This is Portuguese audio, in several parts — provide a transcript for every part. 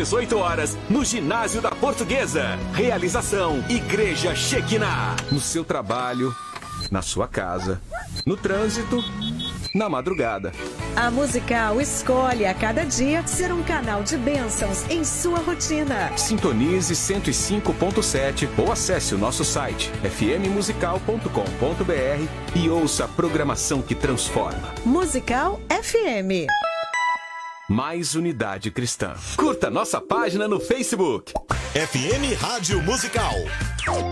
18 horas, no Ginásio da Portuguesa. Realização Igreja Shekinah. No seu trabalho, na sua casa, no trânsito, na madrugada. A Musical escolhe a cada dia ser um canal de bênçãos em sua rotina. Sintonize 105.7 ou acesse o nosso site fmmusical.com.br e ouça a programação que transforma. Musical FM. Mais unidade cristã. Curta nossa página no Facebook. FM Rádio Musical.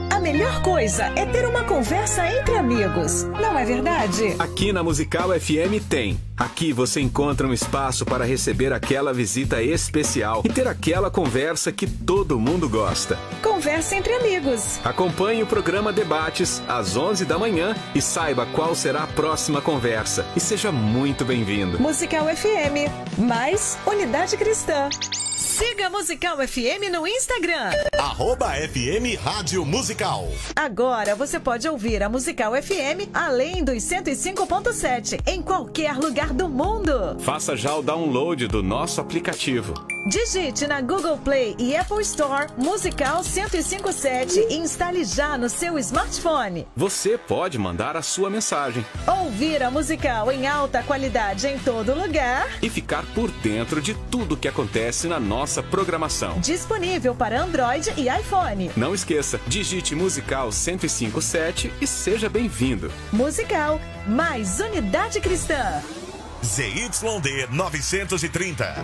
A melhor coisa é ter uma conversa entre amigos, não é verdade? Aqui na Musical FM tem. Aqui você encontra um espaço para receber aquela visita especial e ter aquela conversa que todo mundo gosta. Conversa entre amigos. Acompanhe o programa Debates às 11 da manhã e saiba qual será a próxima conversa. E seja muito bem-vindo. Musical FM, mais unidade cristã. Siga a Musical FM no Instagram. @FM Rádio Musical. Agora você pode ouvir a Musical FM além dos 105.7 em qualquer lugar do mundo. Faça já o download do nosso aplicativo. Digite na Google Play e Apple Store Musical 105.7 e instale já no seu smartphone. Você pode mandar a sua mensagem. Ouvir a Musical em alta qualidade em todo lugar. E ficar por dentro de tudo que acontece na nossa programação. Disponível para Android e iPhone. Não esqueça, digite Musical 105.7 e seja bem-vindo. Musical, mais unidade cristã. ZYD 930.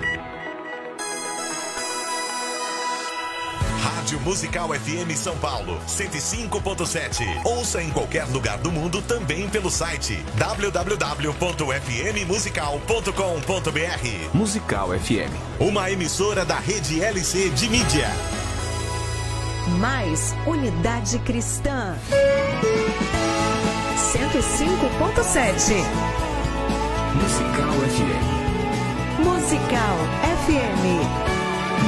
Rádio Musical FM São Paulo, 105.7. Ouça em qualquer lugar do mundo também pelo site www.fmmusical.com.br. Musical FM. Uma emissora da rede LC de mídia. Mais unidade cristã. 105.7. Musical FM. Musical FM.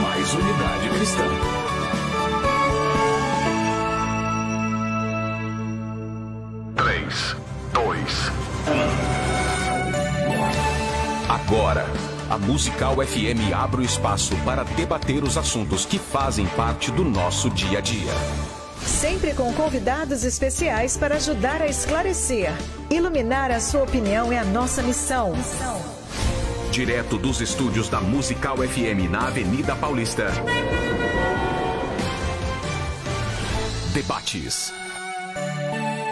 Mais unidade cristã. Agora, a Musical FM abre o espaço para debater os assuntos que fazem parte do nosso dia a dia. Sempre com convidados especiais para ajudar a esclarecer. Iluminar a sua opinião é a nossa missão. Direto dos estúdios da Musical FM na Avenida Paulista. Debates.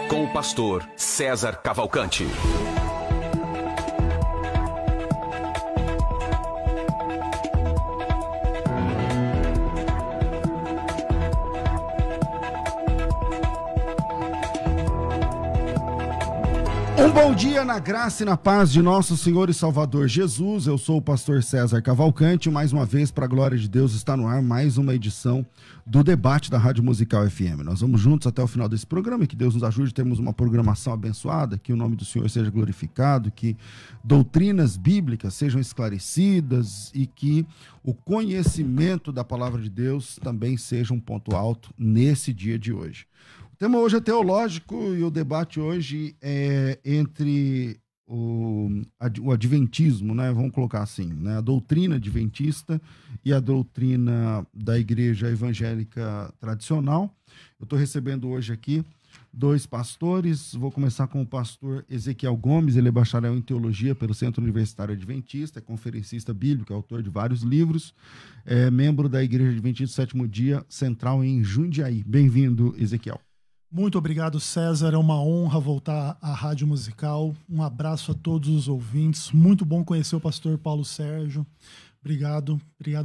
Com o pastor César Cavalcante. Um bom dia na graça e na paz de nosso Senhor e Salvador Jesus. Eu sou o pastor César Cavalcante. Mais uma vez, para a glória de Deus, está no ar mais uma edição do debate da Rádio Musical FM. Nós vamos juntos até o final desse programa e que Deus nos ajude a termos uma programação abençoada, que o nome do Senhor seja glorificado, que doutrinas bíblicas sejam esclarecidas e que o conhecimento da palavra de Deus também seja um ponto alto nesse dia de hoje. O tema hoje é teológico e o debate hoje é entre o adventismo, né? Vamos colocar assim, né? A doutrina adventista e a doutrina da igreja evangélica tradicional. Eu estou recebendo hoje aqui dois pastores. Vou começar com o pastor Ezequiel Gomes. Ele é bacharel em teologia pelo Centro Universitário Adventista, é conferencista bíblico, é autor de vários livros, é membro da Igreja Adventista do Sétimo Dia Central em Jundiaí. Bem-vindo, Ezequiel. Muito obrigado, César. É uma honra voltar à Rádio Musical. Um abraço a todos os ouvintes. Muito bom conhecer o pastor Paulo Sérgio. Obrigado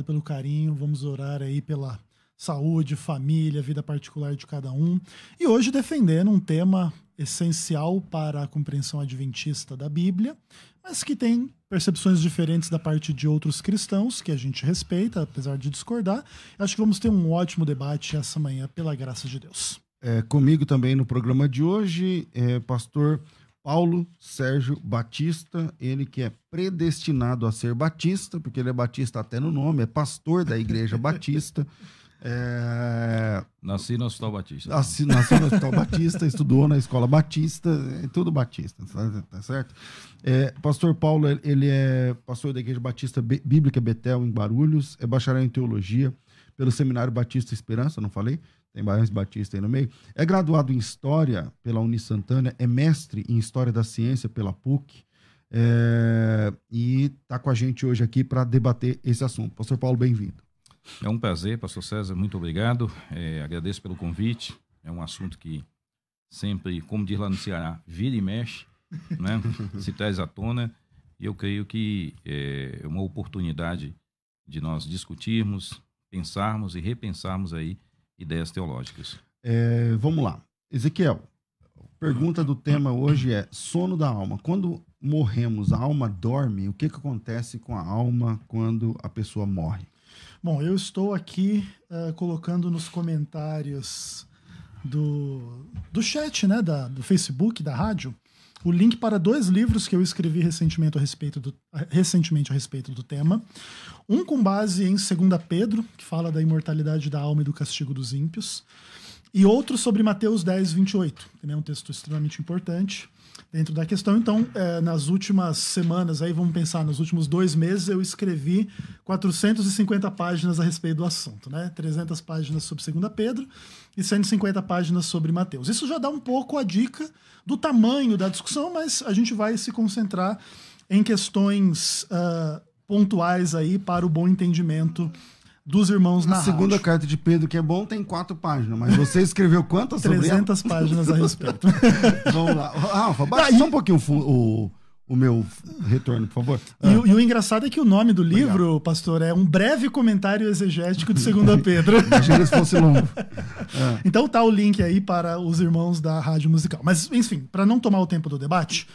pelo carinho. Vamos orar aí pela saúde, família, vida particular de cada um. E hoje defendendo um tema essencial para a compreensão adventista da Bíblia, mas que tem percepções diferentes da parte de outros cristãos, que a gente respeita, apesar de discordar. Acho que vamos ter um ótimo debate essa manhã, pela graça de Deus. Comigo também no programa de hoje é pastor Paulo Sérgio Batista, ele que é predestinado a ser batista, porque ele é batista até no nome, é pastor da Igreja Batista, Nasci no Hospital Batista. Nasceu no Hospital Batista, estudou na Escola Batista, é tudo Batista, tá certo? Pastor Paulo, ele é pastor da Igreja Batista Bíblica Betel, em Guarulhos, é bacharel em Teologia pelo Seminário Batista Esperança, não falei? Tem mais Batista aí no meio. É graduado em História pela Unisantana, é mestre em História da Ciência pela PUC, e está com a gente hoje aqui para debater esse assunto. Pastor Paulo, bem-vindo. É um prazer, pastor César, muito obrigado. Agradeço pelo convite. É um assunto que sempre, como diz lá no Ceará, vira e mexe, né? Se traz à tona. E eu creio que é uma oportunidade de nós discutirmos, pensarmos e repensarmos aí ideias teológicas. Vamos lá. Ezequiel, pergunta do tema hoje é sono da alma. Quando morremos, a alma dorme? O que acontece com a alma quando a pessoa morre? Bom, eu estou aqui colocando nos comentários do chat, né, do Facebook, da rádio, o link para 2 livros que eu escrevi recentemente a respeito do tema. Um com base em 2 Pedro, que fala da imortalidade da alma e do castigo dos ímpios. E outro sobre Mateus 10, 28. Também é um texto extremamente importante dentro da questão. Então, nas últimas semanas, aí vamos pensar, nos últimos 2 meses, eu escrevi 450 páginas a respeito do assunto, né? 300 páginas sobre 2 Pedro e 150 páginas sobre Mateus. Isso já dá um pouco a dica do tamanho da discussão, mas a gente vai se concentrar em questões pontuais aí para o bom entendimento dos irmãos na rádio. A segunda carta de Pedro, que é bom, tem 4 páginas, mas você escreveu quantas sobre 300 páginas a respeito. Vamos lá. Rafa, baixa só um pouquinho o meu retorno, por favor. E o engraçado é que o nome do livro, legal, pastor, é Um Breve Comentário Exegético de 2 Pedro. Imagina se fosse longo. Então tá o link aí para os irmãos da Rádio Musical. Mas, enfim, para não tomar o tempo do debate,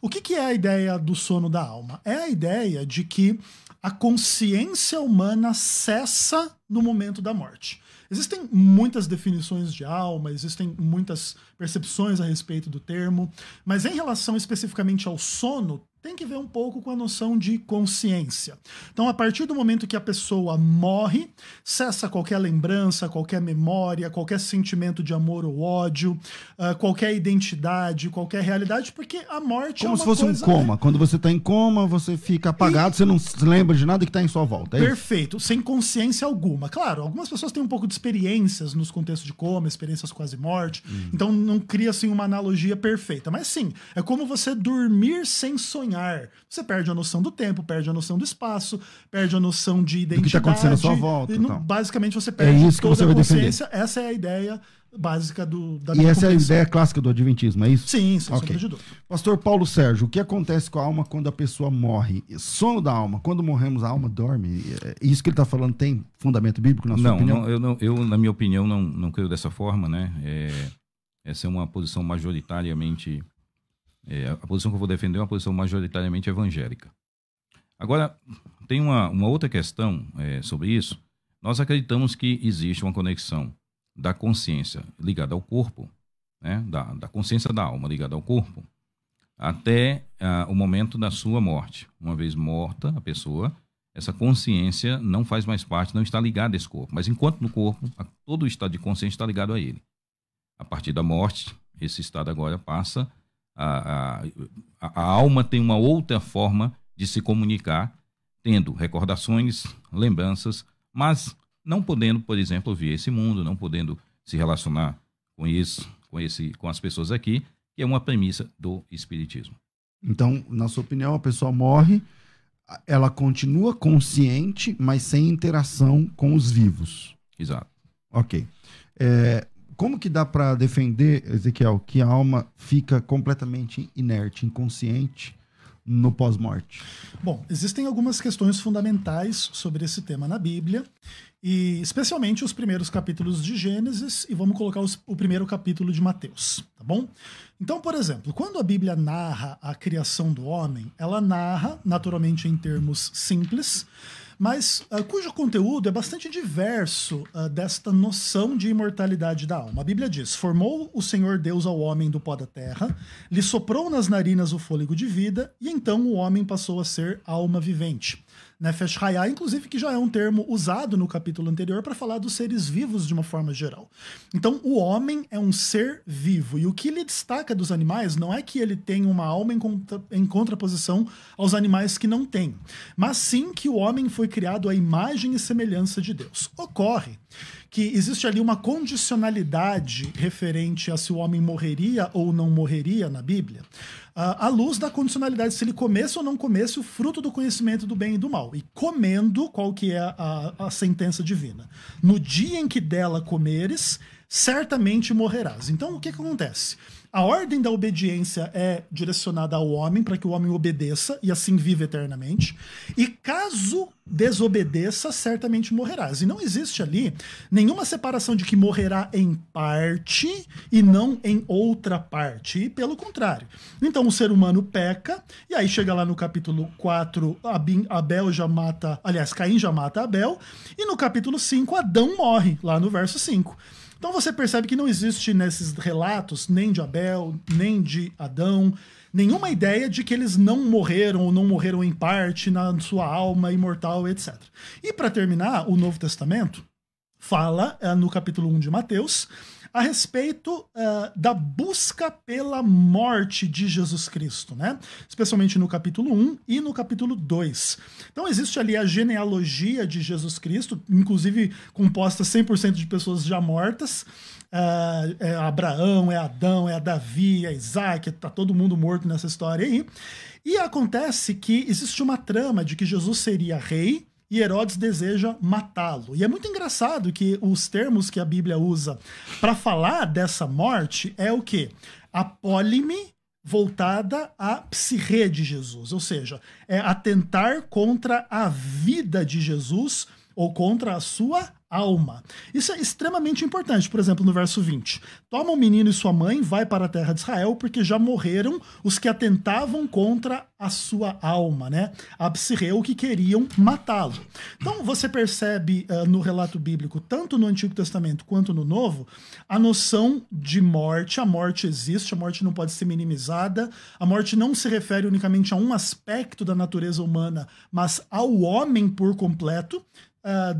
o que é a ideia do sono da alma? É a ideia de que a consciência humana cessa no momento da morte. Existem muitas definições de alma, existem muitas percepções a respeito do termo, mas em relação especificamente ao sono, tem que ver um pouco com a noção de consciência. Então, a partir do momento que a pessoa morre, cessa qualquer lembrança, qualquer memória, qualquer sentimento de amor ou ódio, qualquer identidade, qualquer realidade, porque a morte como se fosse um coma. Quando você está em coma, você fica apagado, você não se lembra de nada que está em sua volta. Perfeito, sem consciência alguma. Claro, algumas pessoas têm um pouco de experiências nos contextos de coma, experiências quase morte, então não cria assim uma analogia perfeita. Mas sim, é como você dormir sem sonhar. Você perde a noção do tempo, perde a noção do espaço, perde a noção de identidade. Do que está acontecendo à sua volta. Basicamente você perde isso que toda você a vai consciência. defender. Essa é a ideia básica da E essa é a ideia clássica do Adventismo, é isso? Sim, sem sombra de dúvida. Pastor Paulo Sérgio, o que acontece com a alma quando a pessoa morre? Sono da alma, quando morremos a alma dorme? Isso que ele está falando tem fundamento bíblico na sua opinião? Eu, na minha opinião, não creio dessa forma, né? Essa é uma posição majoritariamente... a posição que eu vou defender é uma posição majoritariamente evangélica. Agora, tem uma outra questão sobre isso. Nós acreditamos que existe uma conexão da consciência ligada ao corpo, né? da consciência da alma ligada ao corpo, até o momento da sua morte. Uma vez morta a pessoa, essa consciência não faz mais parte, não está ligada a esse corpo. Mas enquanto no corpo, todo o estado de consciência está ligado a ele. A partir da morte, esse estado agora passa... A alma tem uma outra forma de se comunicar, tendo recordações, lembranças, mas não podendo, por exemplo, ouvir esse mundo, não podendo se relacionar com as pessoas aqui, que é uma premissa do Espiritismo. Então, na sua opinião, a pessoa morre, ela continua consciente, mas sem interação com os vivos. Exato. Ok. Como que dá para defender, Ezequiel, que a alma fica completamente inerte, inconsciente no pós-morte? Bom, existem algumas questões fundamentais sobre esse tema na Bíblia, e especialmente os primeiros capítulos de Gênesis, e vamos colocar o primeiro capítulo de Mateus, tá bom? Então, por exemplo, quando a Bíblia narra a criação do homem, ela narra, naturalmente em termos simples, mas cujo conteúdo é bastante diverso desta noção de imortalidade da alma. A Bíblia diz: formou o Senhor Deus ao homem do pó da terra, lhe soprou nas narinas o fôlego de vida, e então o homem passou a ser alma vivente. Nefesh Hayah, inclusive, que já é um termo usado no capítulo anterior para falar dos seres vivos de uma forma geral. Então, o homem é um ser vivo, e o que lhe destaca dos animais não é que ele tem uma alma em contraposição aos animais que não têm, mas sim que o homem foi criado à imagem e semelhança de Deus. Ocorre que existe ali uma condicionalidade referente a se o homem morreria ou não morreria na Bíblia, à luz da condicionalidade se ele comesse ou não comesse o fruto do conhecimento do bem e do mal. E comendo, qual que é a sentença divina? No dia em que dela comeres, certamente morrerás. Então, o que acontece? A ordem da obediência é direcionada ao homem para que o homem obedeça e assim vive eternamente. E caso desobedeça, certamente morrerás. E não existe ali nenhuma separação de que morrerá em parte e não em outra parte. E pelo contrário. Então o ser humano peca, e aí chega lá no capítulo 4, Caim já mata Abel, e no capítulo 5, Adão morre, lá no verso 5. Então você percebe que não existe nesses relatos, nem de Abel, nem de Adão, nenhuma ideia de que eles não morreram ou não morreram em parte na sua alma imortal, etc. E para terminar, o Novo Testamento fala, no capítulo 1 de Mateus, a respeito da busca pela morte de Jesus Cristo, né? Especialmente no capítulo 1 e no capítulo 2. Então existe ali a genealogia de Jesus Cristo, inclusive composta 100% de pessoas já mortas. É Abraão, é Adão, é Davi, é Isaac, tá todo mundo morto nessa história aí. E acontece que existe uma trama de que Jesus seria rei, e Herodes deseja matá-lo. E é muito engraçado que os termos que a Bíblia usa para falar dessa morte é o quê? Apólime voltada à psirrê de Jesus, ou seja, é atentar contra a vida de Jesus ou contra a sua alma. Isso é extremamente importante. Por exemplo, no verso 20. Toma o menino e sua mãe, vai para a terra de Israel, porque já morreram os que atentavam contra a sua alma, né? A psirreu que queriam matá-lo. Então você percebe no relato bíblico, tanto no Antigo Testamento quanto no Novo, a noção de morte. A morte existe, a morte não pode ser minimizada. A morte não se refere unicamente a um aspecto da natureza humana, mas ao homem por completo,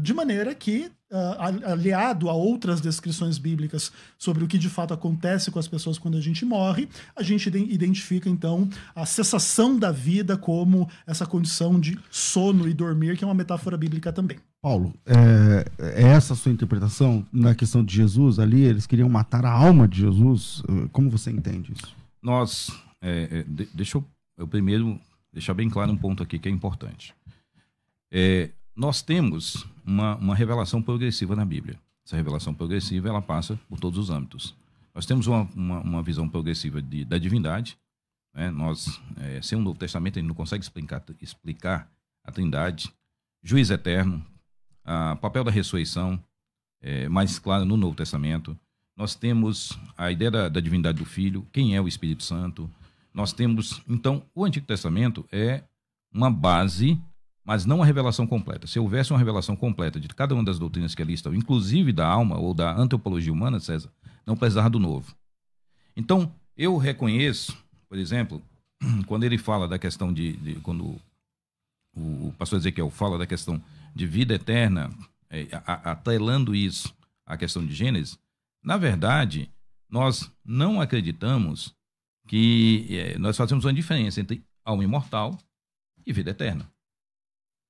de maneira que, aliado a outras descrições bíblicas sobre o que de fato acontece com as pessoas quando a gente morre, a gente identifica então a cessação da vida como essa condição de sono e dormir, que é uma metáfora bíblica também. Paulo, é essa a sua interpretação na questão de Jesus ali? Eles queriam matar a alma de Jesus? Como você entende isso? Deixa eu primeiro deixar bem claro um ponto aqui que é importante. Nós temos uma revelação progressiva na Bíblia. Essa revelação progressiva, ela passa por todos os âmbitos. Nós temos uma visão progressiva da divindade, né? Sem o Novo Testamento, a gente não consegue explicar a Trindade, juiz eterno, o papel da ressurreição, mais claro no Novo Testamento. Nós temos a ideia da divindade do Filho, quem é o Espírito Santo. Nós temos, então, o Antigo Testamento é uma base, mas não a revelação completa. Se houvesse uma revelação completa de cada uma das doutrinas que ali estão, inclusive da alma ou da antropologia humana, César, não precisava do Novo. Então, eu reconheço, por exemplo, quando ele fala da questão quando o pastor Ezequiel fala da questão de vida eterna, atrelando isso à questão de Gênesis, na verdade, nós não acreditamos que nós fazemos uma diferença entre alma imortal e vida eterna.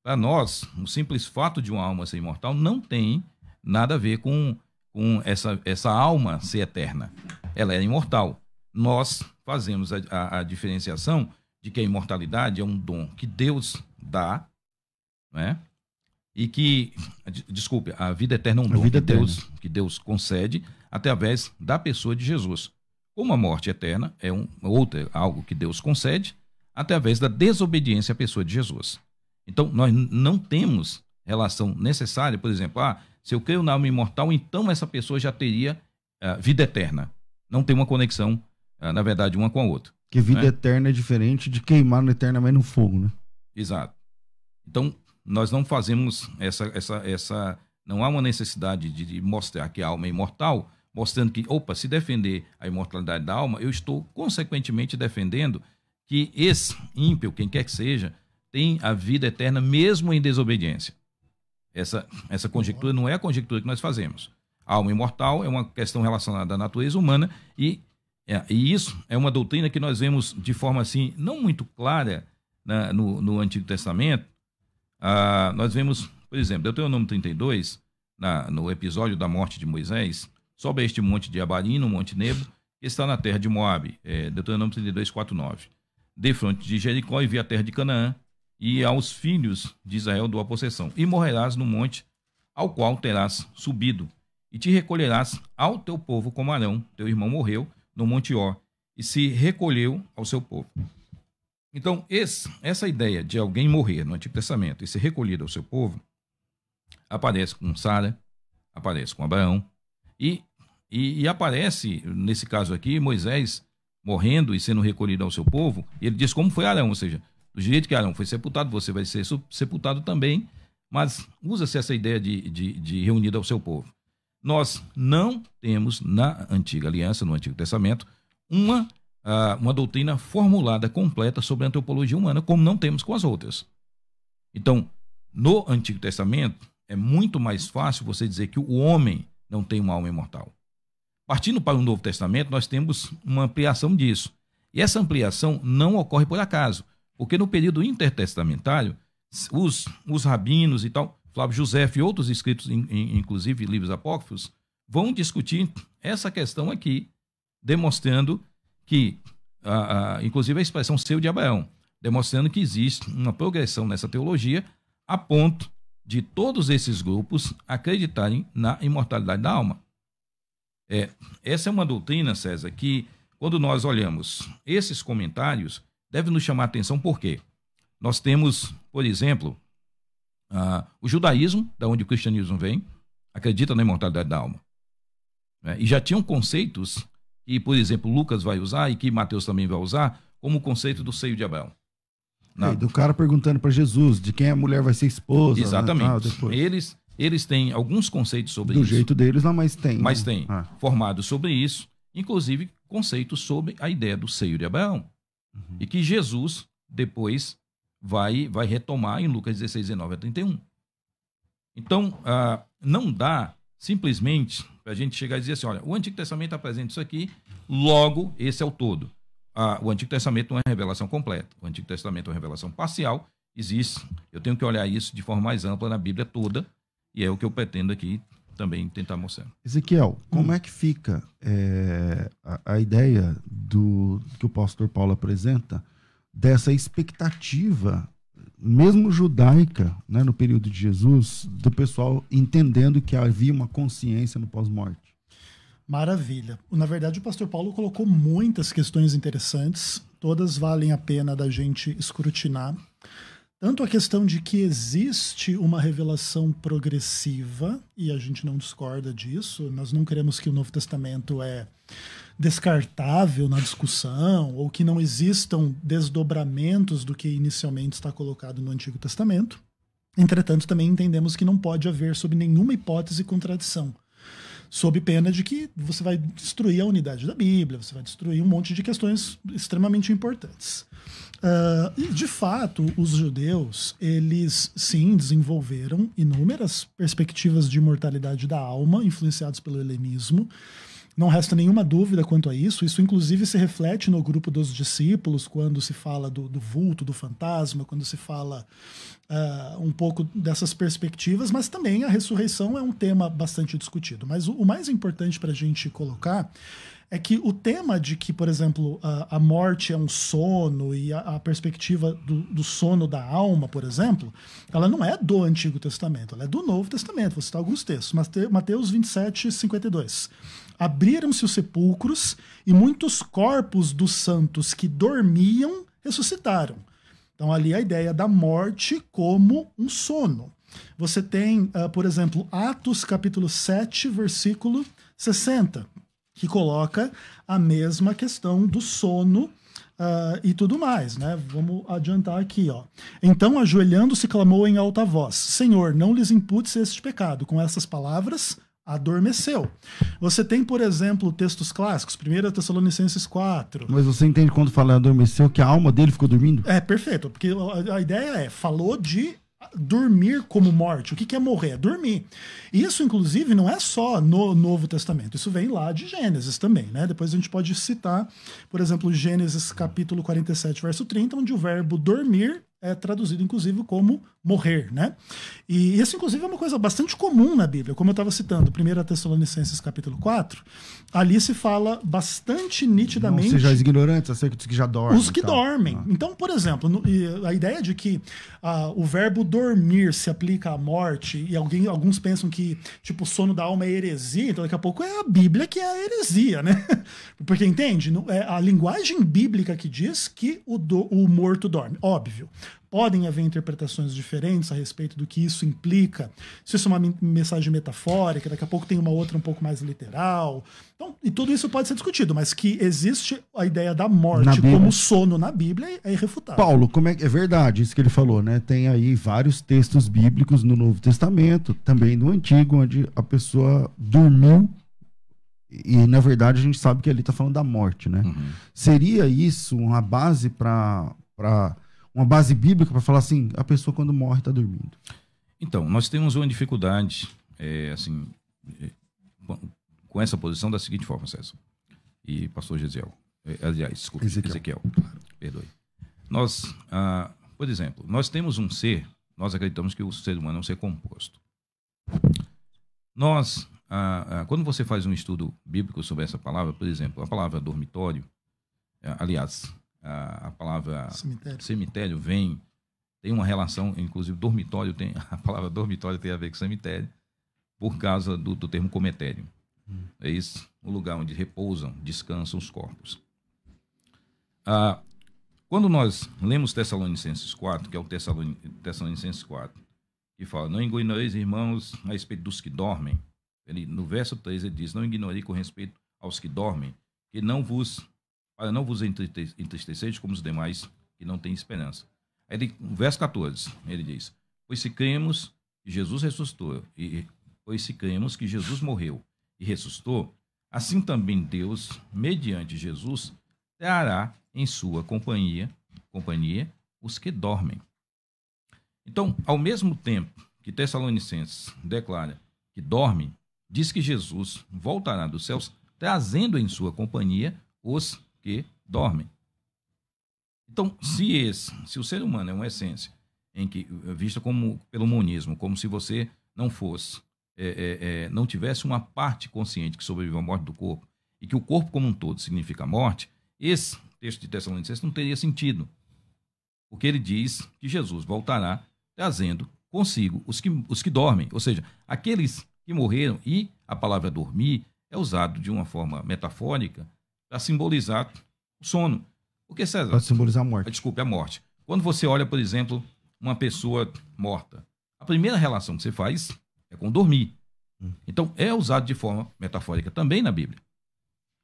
Para nós, o simples fato de uma alma ser imortal não tem nada a ver com essa alma ser eterna. Ela é imortal. Nós fazemos a diferenciação de que a imortalidade é um dom que Deus dá, né? E que, desculpe, a vida eterna é um dom que Deus concede através da pessoa de Jesus. Como a morte eterna é algo que Deus concede através da desobediência à pessoa de Jesus. Então, nós não temos relação necessária, por exemplo, se eu creio na alma imortal, então essa pessoa já teria vida eterna. Não tem uma conexão, na verdade, uma com a outra. Que vida eterna é diferente de queimar eternamente no fogo, né? Exato. Então, nós não fazemos não há uma necessidade de mostrar que a alma é imortal, mostrando que, se defender a imortalidade da alma, eu estou, consequentemente, defendendo que esse ímpio, quem quer que seja, têm a vida eterna mesmo em desobediência. Essa conjectura não é a conjectura que nós fazemos. A alma imortal é uma questão relacionada à natureza humana e isso é uma doutrina que nós vemos de forma assim, não muito clara no Antigo Testamento. Nós vemos, por exemplo, Deuteronômio 32, no episódio da morte de Moisés, sobe a este monte de Abarim, no monte Nebo, que está na terra de Moabe, Deuteronômio 32, 4, 9. De fronte de Jericó e vi a terra de Canaã, e aos filhos de Israel dou a possessão. E morrerás no monte ao qual terás subido, e te recolherás ao teu povo como Arão, teu irmão morreu, no monte Ó, e se recolheu ao seu povo. Então, essa ideia de alguém morrer no Antigo Testamento e ser recolhido ao seu povo, aparece com Sara, aparece com Abraão, e aparece, nesse caso aqui, Moisés morrendo e sendo recolhido ao seu povo, e ele diz como foi Arão, ou seja, do jeito que Arão foi sepultado, você vai ser sepultado também, mas usa-se essa ideia de reunido ao seu povo. Nós não temos na Antiga Aliança, no Antigo Testamento, uma doutrina formulada, completa sobre a antropologia humana, como não temos com as outras. Então, no Antigo Testamento, é muito mais fácil você dizer que o homem não tem uma alma imortal. Partindo para o Novo Testamento, nós temos uma ampliação disso. E essa ampliação não ocorre por acaso, porque no período intertestamentário, os rabinos e tal, Flávio Josefo e outros escritos, inclusive livros apócrifos, vão discutir essa questão aqui, demonstrando que, inclusive a expressão seio de Abraão, demonstrando que existe uma progressão nessa teologia a ponto de todos esses grupos acreditarem na imortalidade da alma. Essa é uma doutrina, César, que quando nós olhamos esses comentários, deve nos chamar a atenção por quê? Nós temos, por exemplo, o judaísmo, da onde o cristianismo vem, acredita na imortalidade da alma. E já tinham conceitos que, por exemplo, Lucas vai usar e que Mateus também vai usar, como o conceito do seio de Abraão. Do cara perguntando para Jesus de quem a mulher vai ser esposa. Exatamente. Eles têm alguns conceitos sobre isso. Do jeito deles, não, mas tem. Mas tem. Formados sobre isso, inclusive conceitos sobre a ideia do seio de Abraão. Uhum. E que Jesus depois vai retomar em Lucas 16, 19 a 31. Então, não dá simplesmente para a gente chegar e dizer assim, olha, o Antigo Testamento apresenta isso aqui, logo esse é o todo. O Antigo Testamento não é revelação completa. O Antigo Testamento é uma revelação parcial. Eu tenho que olhar isso de forma mais ampla na Bíblia toda, e é o que eu pretendo aqui também tentar mostrar. Ezequiel, como é que fica a ideia que o pastor Paulo apresenta dessa expectativa, mesmo judaica, né, no período de Jesus, do pessoal entendendo que havia uma consciência no pós-morte? Maravilha. Na verdade, o pastor Paulo colocou muitas questões interessantes, todas valem a pena da gente escrutinar. Tanto a questão de que existe uma revelação progressiva, e a gente não discorda disso, nós não queremos que o Novo Testamento é descartável na discussão, ou que não existam desdobramentos do que inicialmente está colocado no Antigo Testamento. Entretanto, também entendemos que não pode haver, sob nenhuma hipótese, contradição, sob pena de que você vai destruir a unidade da Bíblia, você vai destruir um monte de questões extremamente importantes. E, de fato, os judeus, eles sim desenvolveram inúmeras perspectivas de imortalidade da alma, influenciados pelo helenismo. Não resta nenhuma dúvida quanto a isso. Isso, inclusive, se reflete no grupo dos discípulos, quando se fala do vulto, do fantasma, quando se fala um pouco dessas perspectivas, mas também a ressurreição é um tema bastante discutido. Mas o mais importante para a gente colocar é que o tema de que, por exemplo, a morte é um sono e a perspectiva do sono da alma, por exemplo, ela não é do Antigo Testamento, ela é do Novo Testamento. Vou citar alguns textos. Mateus 27, 52. Abriram-se os sepulcros e muitos corpos dos santos que dormiam ressuscitaram. Então, ali a ideia da morte como um sono. Você tem, por exemplo, Atos capítulo 7, versículo 60, que coloca a mesma questão do sono e tudo mais, né? Vamos adiantar aqui, ó. Então, ajoelhando-se, clamou em alta voz: Senhor, não lhes imputes este pecado. Com essas palavras, adormeceu. Você tem, por exemplo, textos clássicos, 1 Tessalonicenses 4. Mas você entende quando fala adormeceu que a alma dele ficou dormindo? É, perfeito, porque a ideia falou de dormir como morte. O que é morrer? É dormir. Isso, inclusive, não é só no Novo Testamento. Isso vem lá de Gênesis também, né? Depois a gente pode citar, por exemplo, Gênesis capítulo 47, verso 30, onde o verbo dormir é traduzido, inclusive, como morrer, né? E isso, inclusive, é uma coisa bastante comum na Bíblia. Como eu estava citando, 1 Tessalonicenses capítulo 4, ali se fala bastante nitidamente... Não sejais ignorantes acerca dos que já dormem. Os que dormem. Então, por exemplo, a ideia de que o verbo dormir se aplica à morte, e alguns pensam que, tipo, o sono da alma é heresia, então daqui a pouco é a Bíblia que é a heresia, né? Porque, entende? É a linguagem bíblica que diz que o morto dorme. Óbvio. Podem haver interpretações diferentes a respeito do que isso implica. Se isso é uma mensagem metafórica, daqui a pouco tem uma outra um pouco mais literal. Então, e tudo isso pode ser discutido, mas que existe a ideia da morte como sono na Bíblia é irrefutável. Paulo, como é verdade isso que ele falou, né? Tem aí vários textos bíblicos no Novo Testamento, também no Antigo, onde a pessoa dormiu e, na verdade, a gente sabe que ali está falando da morte, né? Uhum. Seria isso uma base uma base bíblica para falar assim, a pessoa quando morre está dormindo? Então, nós temos uma dificuldade, com essa posição da seguinte forma, César e pastor Gesiel. Aliás, desculpe, Ezequiel. Perdoe. Nós, por exemplo, nós temos um ser, nós acreditamos que o ser humano é um ser composto. Nós, quando você faz um estudo bíblico sobre essa palavra, por exemplo, a palavra dormitório, aliás, a palavra cemitério tem uma relação, inclusive a palavra dormitório tem a ver com cemitério, por causa do termo cometério. É isso, o lugar onde repousam, descansam os corpos. Quando nós lemos Tessalonicenses 4, que é o Tessalonicenses 4, que fala, não ignoreis, irmãos, a respeito dos que dormem. No verso 3 ele diz, não ignorei com respeito aos que dormem, para não vos entristeceis como os demais que não têm esperança. Aí, no verso 14, ele diz, pois se cremos que Jesus ressuscitou, pois se cremos que Jesus morreu e ressuscitou, assim também Deus, mediante Jesus, trará em sua companhia os que dormem. Então, ao mesmo tempo que Tessalonicenses declara que dorme, diz que Jesus voltará dos céus, trazendo em sua companhia os que dormem. Então, se o ser humano é uma essência vista pelo monismo, como se você não fosse, não tivesse uma parte consciente que sobrevive à morte do corpo, e que o corpo como um todo significa a morte, esse texto de Tessalonicenses não teria sentido. Porque ele diz que Jesus voltará trazendo consigo os que dormem, ou seja, aqueles que morreram, e a palavra dormir é usado de uma forma metafórica para simbolizar o sono. Porque, César... Pode simbolizar a morte. Desculpe, a morte. Quando você olha, por exemplo, uma pessoa morta, a primeira relação que você faz é com dormir. Então, é usado de forma metafórica também na Bíblia.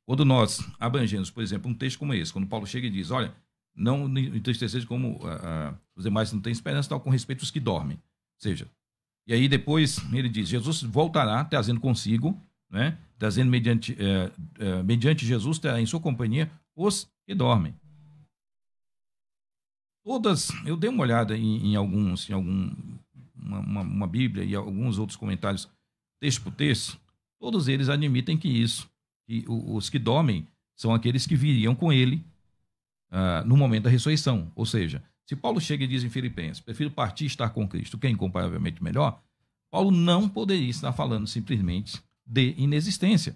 Quando nós abrangemos, por exemplo, um texto como esse, quando Paulo chega e diz, olha, não entristeceis como os demais não têm esperança, tal, com respeito aos que dormem. Ou seja, e aí depois ele diz, Jesus voltará trazendo consigo, né, trazendo mediante Jesus, terá em sua companhia os que dormem. Eu dei uma olhada uma Bíblia e alguns outros comentários, texto por texto, todos eles admitem que os que dormem são aqueles que viriam com ele no momento da ressurreição. Ou seja, se Paulo chega e diz em Filipenses, prefiro partir e estar com Cristo, que é incomparavelmente melhor, Paulo não poderia estar falando simplesmente de inexistência.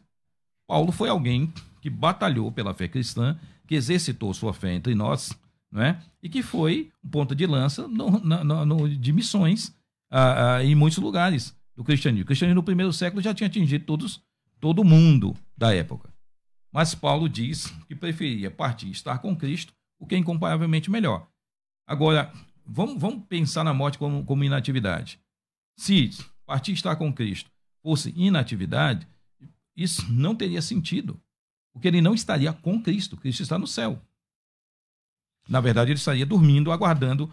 Paulo foi alguém que batalhou pela fé cristã, que exercitou sua fé entre nós, não é? E que foi um ponta de lança de missões em muitos lugares do cristianismo. O cristianismo no primeiro século já tinha atingido todo mundo da época. Mas Paulo diz que preferia partir e estar com Cristo, o que é incomparavelmente melhor. Agora, vamos pensar na morte como inatividade. Se partir e estar com Cristo fosse inatividade, isso não teria sentido, porque ele não estaria com Cristo. Cristo está no céu. Na verdade, ele estaria dormindo, aguardando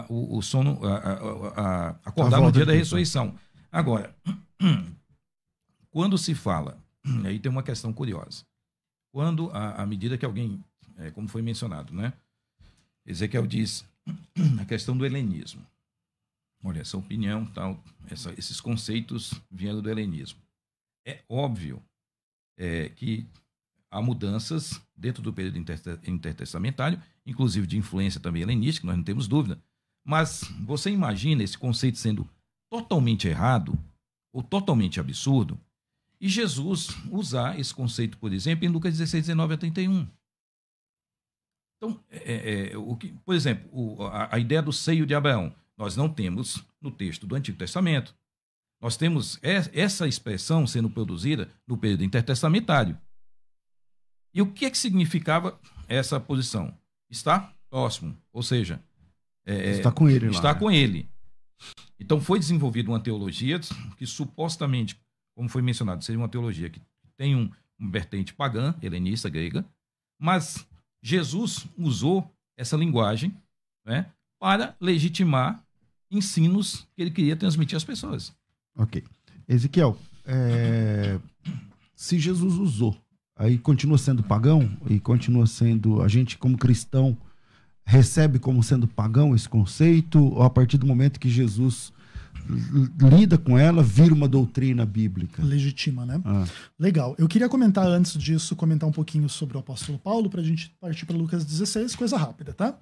o sono, acordar no dia da ressurreição. Agora, quando se fala, aí tem uma questão curiosa. Quando, à medida que alguém, como foi mencionado, né? Ezequiel diz a questão do helenismo. Olha, essa opinião, tal, esses conceitos vieram do helenismo. É óbvio que há mudanças dentro do período intertestamentário, inclusive de influência também helenística, nós não temos dúvida. Mas você imagina esse conceito sendo totalmente errado ou totalmente absurdo e Jesus usar esse conceito, por exemplo, em Lucas 16, 19 a 31. Então, por exemplo, a ideia do seio de Abraão, nós não temos no texto do Antigo Testamento. Nós temos essa expressão sendo produzida no período intertestamentário. E o que significava essa posição? Estar próximo, ou seja, está com ele. Está com ele. Então foi desenvolvida uma teologia que supostamente, como foi mencionado, seria uma teologia que tem um vertente pagã, helenista, grega, mas Jesus usou essa linguagem, né, para legitimar ensinos que ele queria transmitir às pessoas. Ok. Ezequiel, se Jesus usou, aí continua sendo pagão e continua sendo, a gente como cristão recebe como sendo pagão esse conceito, ou a partir do momento que Jesus lida com ela, vira uma doutrina bíblica? Legitima, né? Legal. Eu queria comentar antes disso, comentar um pouquinho sobre o apóstolo Paulo, pra gente partir para Lucas 16, coisa rápida, tá?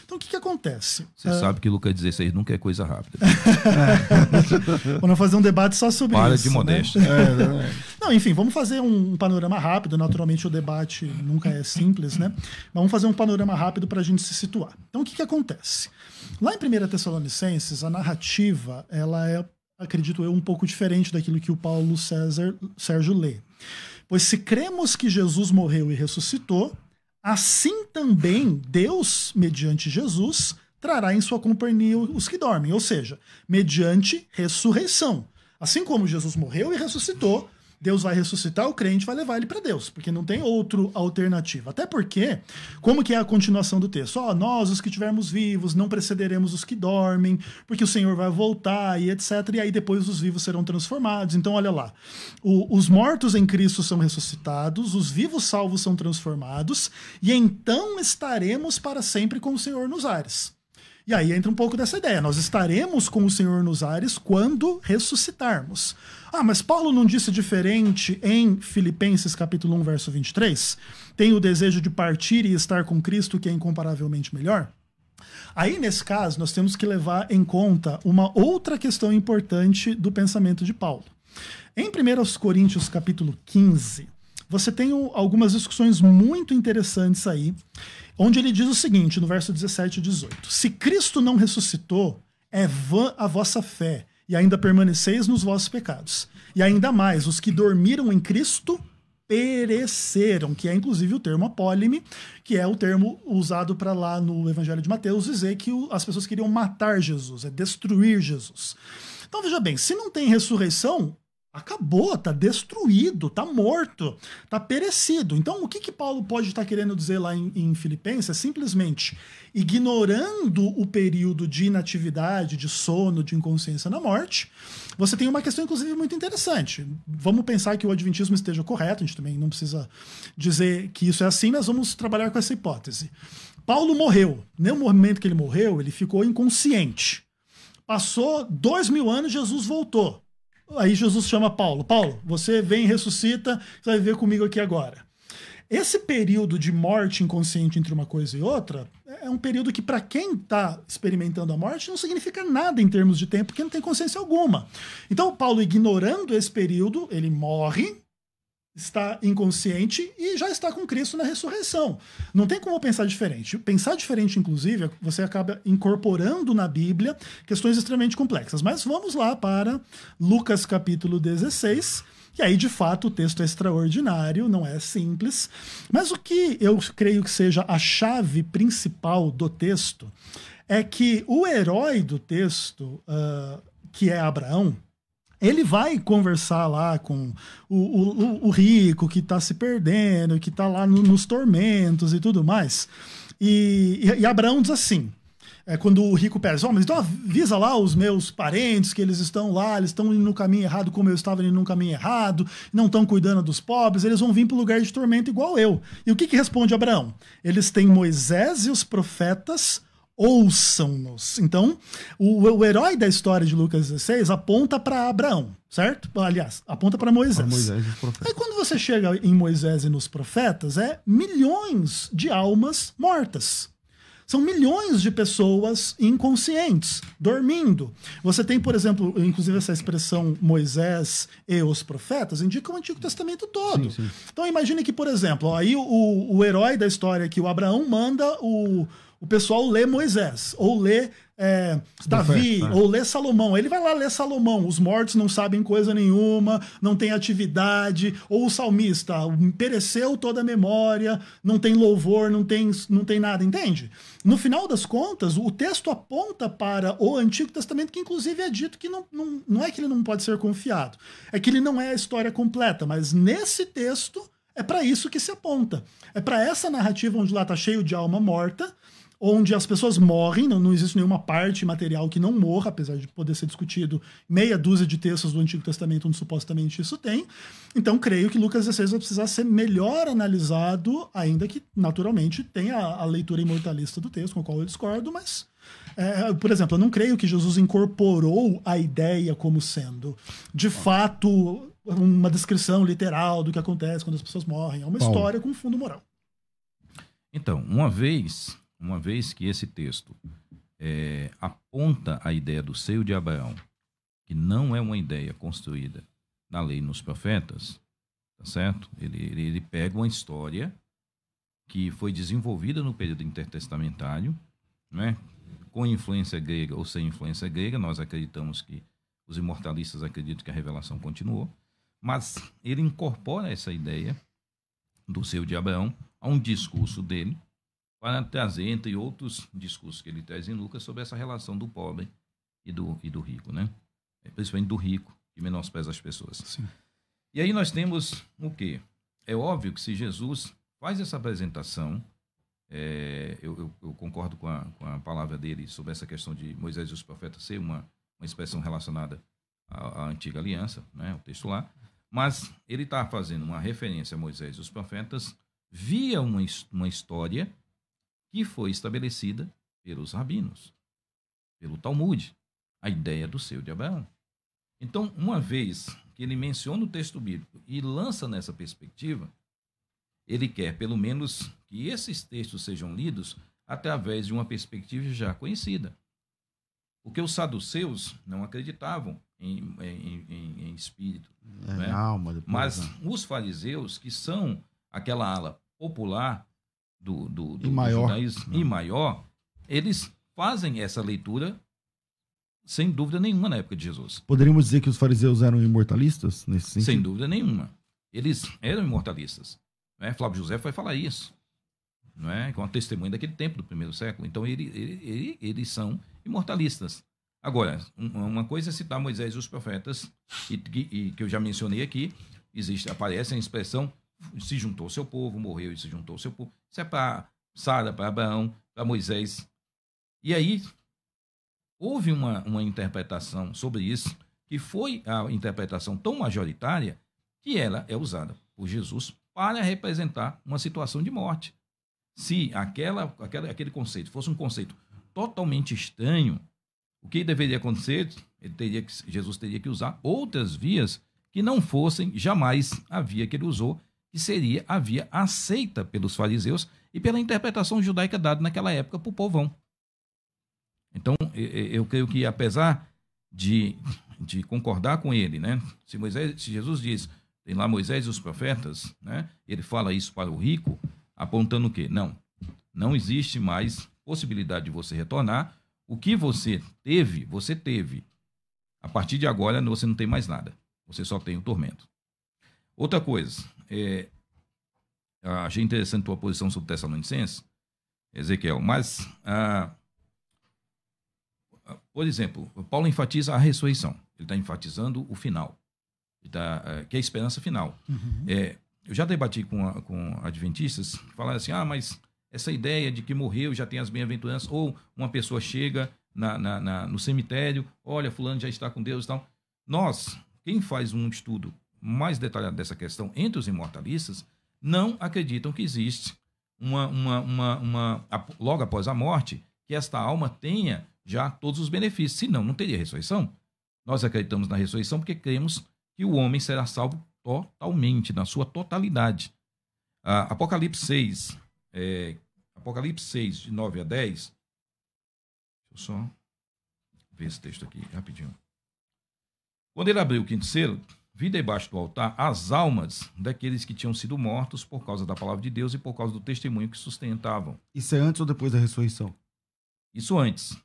Então, o que acontece? Você sabe que Lucas 16 nunca é coisa rápida. Vamos fazer um debate só sobre isso. Para de modéstia. Né? Não, enfim, vamos fazer um panorama rápido. Naturalmente, o debate nunca é simples, né? Mas vamos fazer um panorama rápido pra gente se situar. Então, o que acontece? Lá em 1 Tessalonicenses, a narrativa, ela é, acredito eu, um pouco diferente daquilo que o Paulo Sérgio lê. Pois se cremos que Jesus morreu e ressuscitou, assim também Deus, mediante Jesus, trará em sua companhia os que dormem. Ou seja, mediante ressurreição. Assim como Jesus morreu e ressuscitou, Deus vai ressuscitar o crente, vai levar ele para Deus, porque não tem outra alternativa. Até porque, como que é a continuação do texto? Nós, os que estivermos vivos, não precederemos os que dormem, porque o Senhor vai voltar e etc. E aí depois os vivos serão transformados. Então, olha lá. Os mortos em Cristo são ressuscitados, os vivos salvos são transformados, e então estaremos para sempre com o Senhor nos ares. E aí entra um pouco dessa ideia. Nós estaremos com o Senhor nos ares quando ressuscitarmos. Mas Paulo não disse diferente em Filipenses capítulo 1, verso 23? Tem o desejo de partir e estar com Cristo, que é incomparavelmente melhor? Aí, nesse caso, nós temos que levar em conta uma outra questão importante do pensamento de Paulo. Em 1 Coríntios capítulo 15, você tem algumas discussões muito interessantes aí, onde ele diz o seguinte, no verso 17 e 18. Se Cristo não ressuscitou, é vã a vossa fé, e ainda permaneceis nos vossos pecados. E ainda mais, os que dormiram em Cristo pereceram, que é inclusive o termo apólime, que é o termo usado para lá no Evangelho de Mateus dizer que as pessoas queriam matar Jesus, destruir Jesus. Então veja bem, se não tem ressurreição, acabou, tá destruído, tá morto, tá perecido. Então, o que Paulo pode estar querendo dizer lá em Filipenses é simplesmente ignorando o período de inatividade, de sono, de inconsciência na morte. Você tem uma questão, inclusive, muito interessante. Vamos pensar que o adventismo esteja correto, a gente também não precisa dizer que isso é assim, mas vamos trabalhar com essa hipótese. Paulo morreu. No momento que ele morreu, ele ficou inconsciente. Passou 2000 anos, Jesus voltou. Aí Jesus chama Paulo. Paulo, você vem e ressuscita, você vai viver comigo aqui agora. Esse período de morte inconsciente entre uma coisa e outra é um período que, para quem está experimentando a morte, não significa nada em termos de tempo, porque não tem consciência alguma. Então, Paulo, ignorando esse período, ele morre, está inconsciente e já está com Cristo na ressurreição. Não tem como pensar diferente. Pensar diferente, inclusive, você acaba incorporando na Bíblia questões extremamente complexas. Mas vamos lá para Lucas capítulo 16, e aí, de fato, o texto é extraordinário, não é simples. Mas o que eu creio que seja a chave principal do texto é que o herói do texto, que é Abraão, ele vai conversar lá com o rico que está se perdendo, que está lá nos tormentos e tudo mais. E Abraão diz assim, quando o rico pede, mas então avisa lá os meus parentes que eles estão lá, eles estão indo no caminho errado como eu estava indo no caminho errado, não estão cuidando dos pobres, eles vão vir para o lugar de tormento igual eu. E o que responde Abraão? Eles têm Moisés e os profetas, ouçam-nos. Então, o herói da história de Lucas 16 aponta para Abraão, certo? Aliás, aponta para Moisés. Aí quando você chega em Moisés e nos profetas, milhões de almas mortas. São milhões de pessoas inconscientes, dormindo. Você tem, por exemplo, inclusive essa expressão Moisés e os profetas, indica o Antigo Testamento todo. Sim. Então imagine que, por exemplo, aí o herói da história aqui, o Abraão, manda o pessoal ler Moisés, ou ler Davi, ou ler Salomão. Ele vai lá ler Salomão. Os mortos não sabem coisa nenhuma, não tem atividade. Ou o salmista, pereceu toda a memória, não tem louvor, não tem nada, entende? No final das contas, o texto aponta para o Antigo Testamento, que inclusive é dito que não é que ele não pode ser confiado, é que ele não é a história completa, mas nesse texto é para isso que se aponta. É para essa narrativa onde lá está cheio de alma morta, onde as pessoas morrem, não existe nenhuma parte material que não morra, apesar de poder ser discutido meia dúzia de textos do Antigo Testamento onde supostamente isso tem. Então, creio que Lucas 16 vai precisar ser melhor analisado, ainda que, naturalmente, tenha a leitura imortalista do texto, com a qual eu discordo, mas, por exemplo, eu não creio que Jesus incorporou a ideia como sendo, de fato, uma descrição literal do que acontece quando as pessoas morrem. É uma história com fundo moral. Então, uma vez que esse texto aponta a ideia do seio de Abraão, que não é uma ideia construída na lei e nos profetas, tá certo? Ele pega uma história que foi desenvolvida no período intertestamentário, né? Com influência grega ou sem influência grega. Nós acreditamos que os imortalistas acreditam que a revelação continuou, mas ele incorpora essa ideia do seio de Abraão a um discurso dele, para trazer, entre outros discursos que ele traz em Lucas, sobre essa relação do pobre e do rico, né? Principalmente do rico, que menospreza as pessoas. Sim. E aí nós temos o quê? É óbvio que se Jesus faz essa apresentação, eu concordo com a palavra dele sobre essa questão de Moisés e os profetas ser uma expressão relacionada à antiga aliança, né? O texto lá, mas ele está fazendo uma referência a Moisés e os profetas via uma história que foi estabelecida pelos rabinos, pelo Talmud, a ideia do seio de Abraão. Então, uma vez que ele menciona o texto bíblico e lança nessa perspectiva, ele quer, pelo menos, que esses textos sejam lidos através de uma perspectiva já conhecida. Porque os saduceus não acreditavam em espírito, né? Alma, mas os fariseus, que são aquela ala popular do judaísmo e maior, eles fazem essa leitura sem dúvida nenhuma na época de Jesus. Poderíamos dizer que os fariseus eram imortalistas nesse sentido? Sem dúvida nenhuma. Eles eram imortalistas. Né? Flávio José vai falar isso, não é? Com a testemunha daquele tempo do primeiro século. Então eles são imortalistas. Agora, uma coisa é citar Moisés e os profetas, e que eu já mencionei aqui, aparece a expressão se juntou ao seu povo, morreu e se juntou ao seu povo. Isso é para Sara, para Abraão, para Moisés. E aí, houve uma interpretação sobre isso, que foi a interpretação tão majoritária, que ela é usada por Jesus para representar uma situação de morte. Se aquele conceito fosse um conceito totalmente estranho, o que deveria acontecer? Jesus teria que usar outras vias que não fossem jamais a via que ele usou, que seria a via aceita pelos fariseus e pela interpretação judaica dada naquela época para o povão. Então, eu creio que, apesar de concordar com ele, né? Se Jesus diz, tem lá Moisés e os profetas, né? Ele fala isso para o rico, apontando o quê? Não existe mais possibilidade de você retornar. O que você teve. A partir de agora, você não tem mais nada. Você só tem o tormento. Outra coisa, achei interessante a tua posição sobre Tessalonicenses, Ezequiel, mas, por exemplo, Paulo enfatiza a ressurreição. Ele está enfatizando o final, que é a esperança final. Uhum. Eu já debati com adventistas, falaram assim, mas essa ideia de que morreu, já tem as bem-aventuranças, ou uma pessoa chega no cemitério, olha, fulano já está com Deus e tal. Nós, quem faz um estudo mais detalhado dessa questão entre os imortalistas, não acreditam que existe logo após a morte, que esta alma tenha já todos os benefícios, senão não teria ressurreição. Nós acreditamos na ressurreição porque cremos que o homem será salvo totalmente, na sua totalidade. Apocalipse 6, de 9 a 10, deixa eu só ver esse texto aqui rapidinho. Quando ele abriu o quinto selo, vi debaixo do altar as almas daqueles que tinham sido mortos por causa da palavra de Deus e por causa do testemunho que sustentavam. Isso é antes ou depois da ressurreição? Isso antes.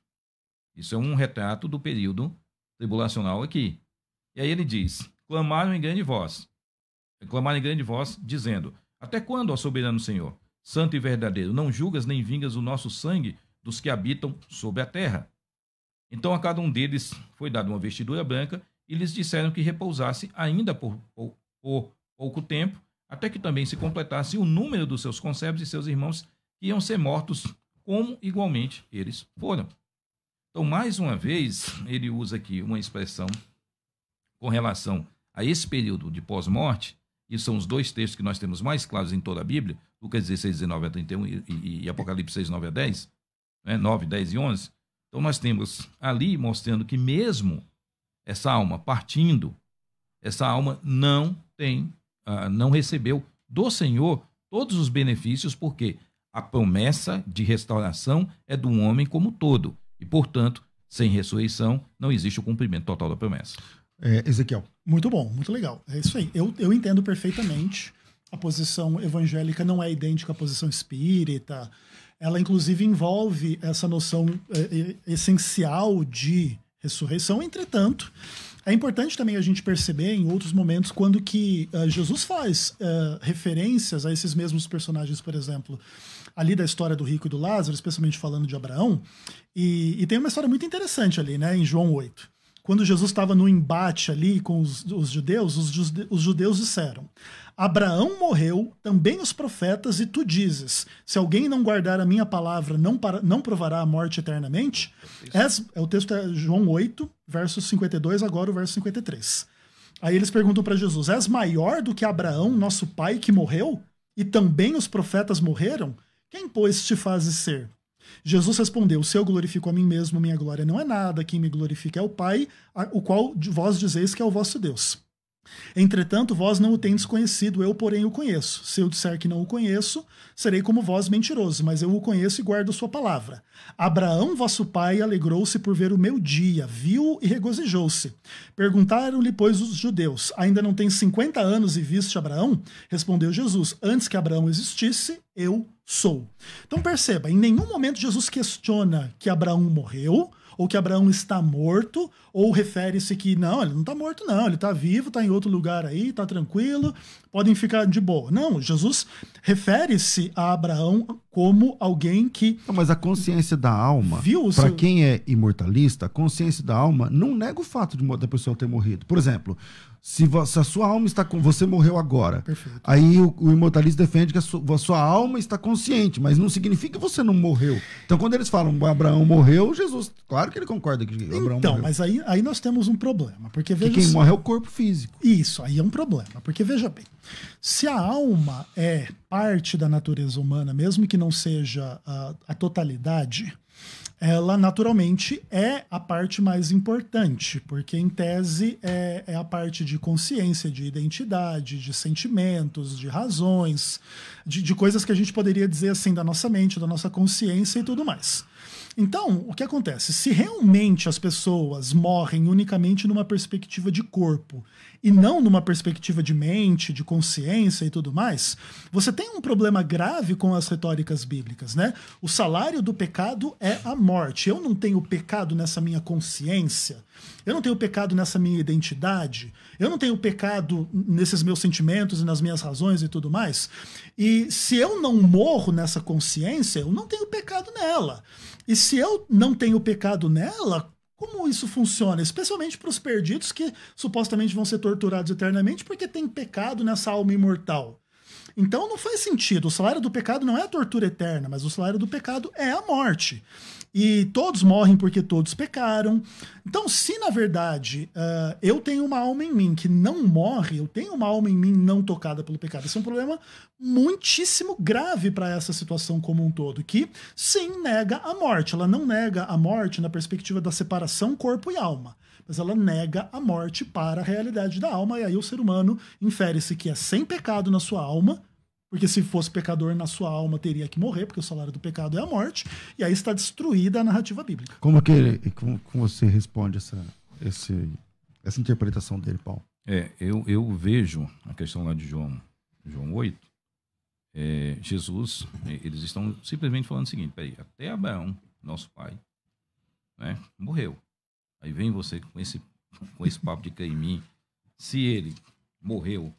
Isso é um retrato do período tribulacional aqui. E aí ele diz, clamaram em grande voz, dizendo, até quando, ó soberano Senhor, santo e verdadeiro, não julgas nem vingas o nosso sangue dos que habitam sobre a terra? Então a cada um deles foi dada uma vestidura branca e lhes disseram que repousasse ainda por pouco tempo, até que também se completasse o número dos seus concebos e seus irmãos que iam ser mortos, como igualmente eles foram. Então, mais uma vez, ele usa aqui uma expressão com relação a esse período de pós-morte, e são os dois textos que nós temos mais claros em toda a Bíblia, Lucas 16, 19 a 31 e Apocalipse 6, 9 a 10, 9, 10 e 11. Então, nós temos ali mostrando que mesmo essa alma partindo, essa alma não recebeu do Senhor todos os benefícios, porque a promessa de restauração é do homem como todo. E, portanto, sem ressurreição, não existe o cumprimento total da promessa. Ezequiel. Muito bom, muito legal. É isso aí. Eu entendo perfeitamente. A posição evangélica não é idêntica à posição espírita. Ela, inclusive, envolve essa noção essencial de ressurreição. Entretanto, é importante também a gente perceber em outros momentos quando que Jesus faz referências a esses mesmos personagens, por exemplo, ali da história do rico e do Lázaro, especialmente falando de Abraão. E tem uma história muito interessante ali, né, em João 8. Quando Jesus estava no embate ali com os judeus, os judeus disseram, Abraão morreu, também os profetas, e tu dizes, se alguém não guardar a minha palavra, não provará a morte eternamente? O texto é João 8, verso 52, agora o verso 53. Aí eles perguntam para Jesus, és maior do que Abraão, nosso pai, que morreu? E também os profetas morreram? Quem, pois, te fazes ser? Jesus respondeu, se eu glorifico a mim mesmo, minha glória não é nada, quem me glorifica é o Pai, o qual vós dizeis que é o vosso Deus. Entretanto, vós não o tendes conhecido, eu, porém, o conheço. Se eu disser que não o conheço, serei como vós mentiroso, mas eu o conheço e guardo sua palavra. Abraão, vosso pai, alegrou-se por ver o meu dia, viu e regozijou-se. Perguntaram-lhe, pois, os judeus, ainda não tens 50 anos e viste Abraão? Respondeu Jesus, antes que Abraão existisse, eu sou. Então perceba, em nenhum momento Jesus questiona que Abraão morreu, ou que Abraão está morto, ou refere-se que não, ele não está morto não, ele está vivo, está em outro lugar aí, está tranquilo, podem ficar de boa. Não, Jesus refere-se a Abraão como alguém que... Não, mas a consciência da alma, para quem é imortalista, a consciência da alma não nega o fato da pessoa ter morrido. Por exemplo, se a sua alma está com você, morreu agora. Perfeito. Aí o imortalista defende que a sua alma está consciente, mas não significa que você não morreu. Então, quando eles falam que Abraão morreu, Jesus, claro que ele concorda que Abraão morreu. Então, mas aí nós temos um problema, porque veja, quem morre é o corpo físico. Isso, aí é um problema, porque veja bem, se a alma é parte da natureza humana, mesmo que não seja a totalidade, ela naturalmente é a parte mais importante, porque em tese é a parte de consciência, de identidade, de sentimentos, de razões, de coisas que a gente poderia dizer assim da nossa mente, da nossa consciência e tudo mais. Então, o que acontece? Se realmente as pessoas morrem unicamente numa perspectiva de corpo e não numa perspectiva de mente, de consciência e tudo mais, você tem um problema grave com as retóricas bíblicas, né? O salário do pecado é a morte. Eu não tenho pecado nessa minha consciência, eu não tenho pecado nessa minha identidade, eu não tenho pecado nesses meus sentimentos e nas minhas razões e tudo mais. E se eu não morro nessa consciência, eu não tenho pecado nela. E se eu não tenho pecado nela, como isso funciona? Especialmente para os perdidos que supostamente vão ser torturados eternamente porque tem pecado nessa alma imortal. Então não faz sentido. O salário do pecado não é a tortura eterna, mas o salário do pecado é a morte. E todos morrem porque todos pecaram. Então, se na verdade eu tenho uma alma em mim que não morre, eu tenho uma alma em mim não tocada pelo pecado, esse é um problema muitíssimo grave para essa situação como um todo, que sim nega a morte. Ela não nega a morte na perspectiva da separação corpo e alma, mas ela nega a morte para a realidade da alma, e aí o ser humano infere-se que é sem pecado na sua alma, porque se fosse pecador na sua alma teria que morrer, porque o salário do pecado é a morte, e aí está destruída a narrativa bíblica. Como você responde essa interpretação dele, Paulo? Eu vejo a questão lá de João 8, Jesus, eles estão simplesmente falando o seguinte: peraí, até Abraão, nosso pai, né, morreu. Aí vem você com esse papo de crer em mim. Se ele morreu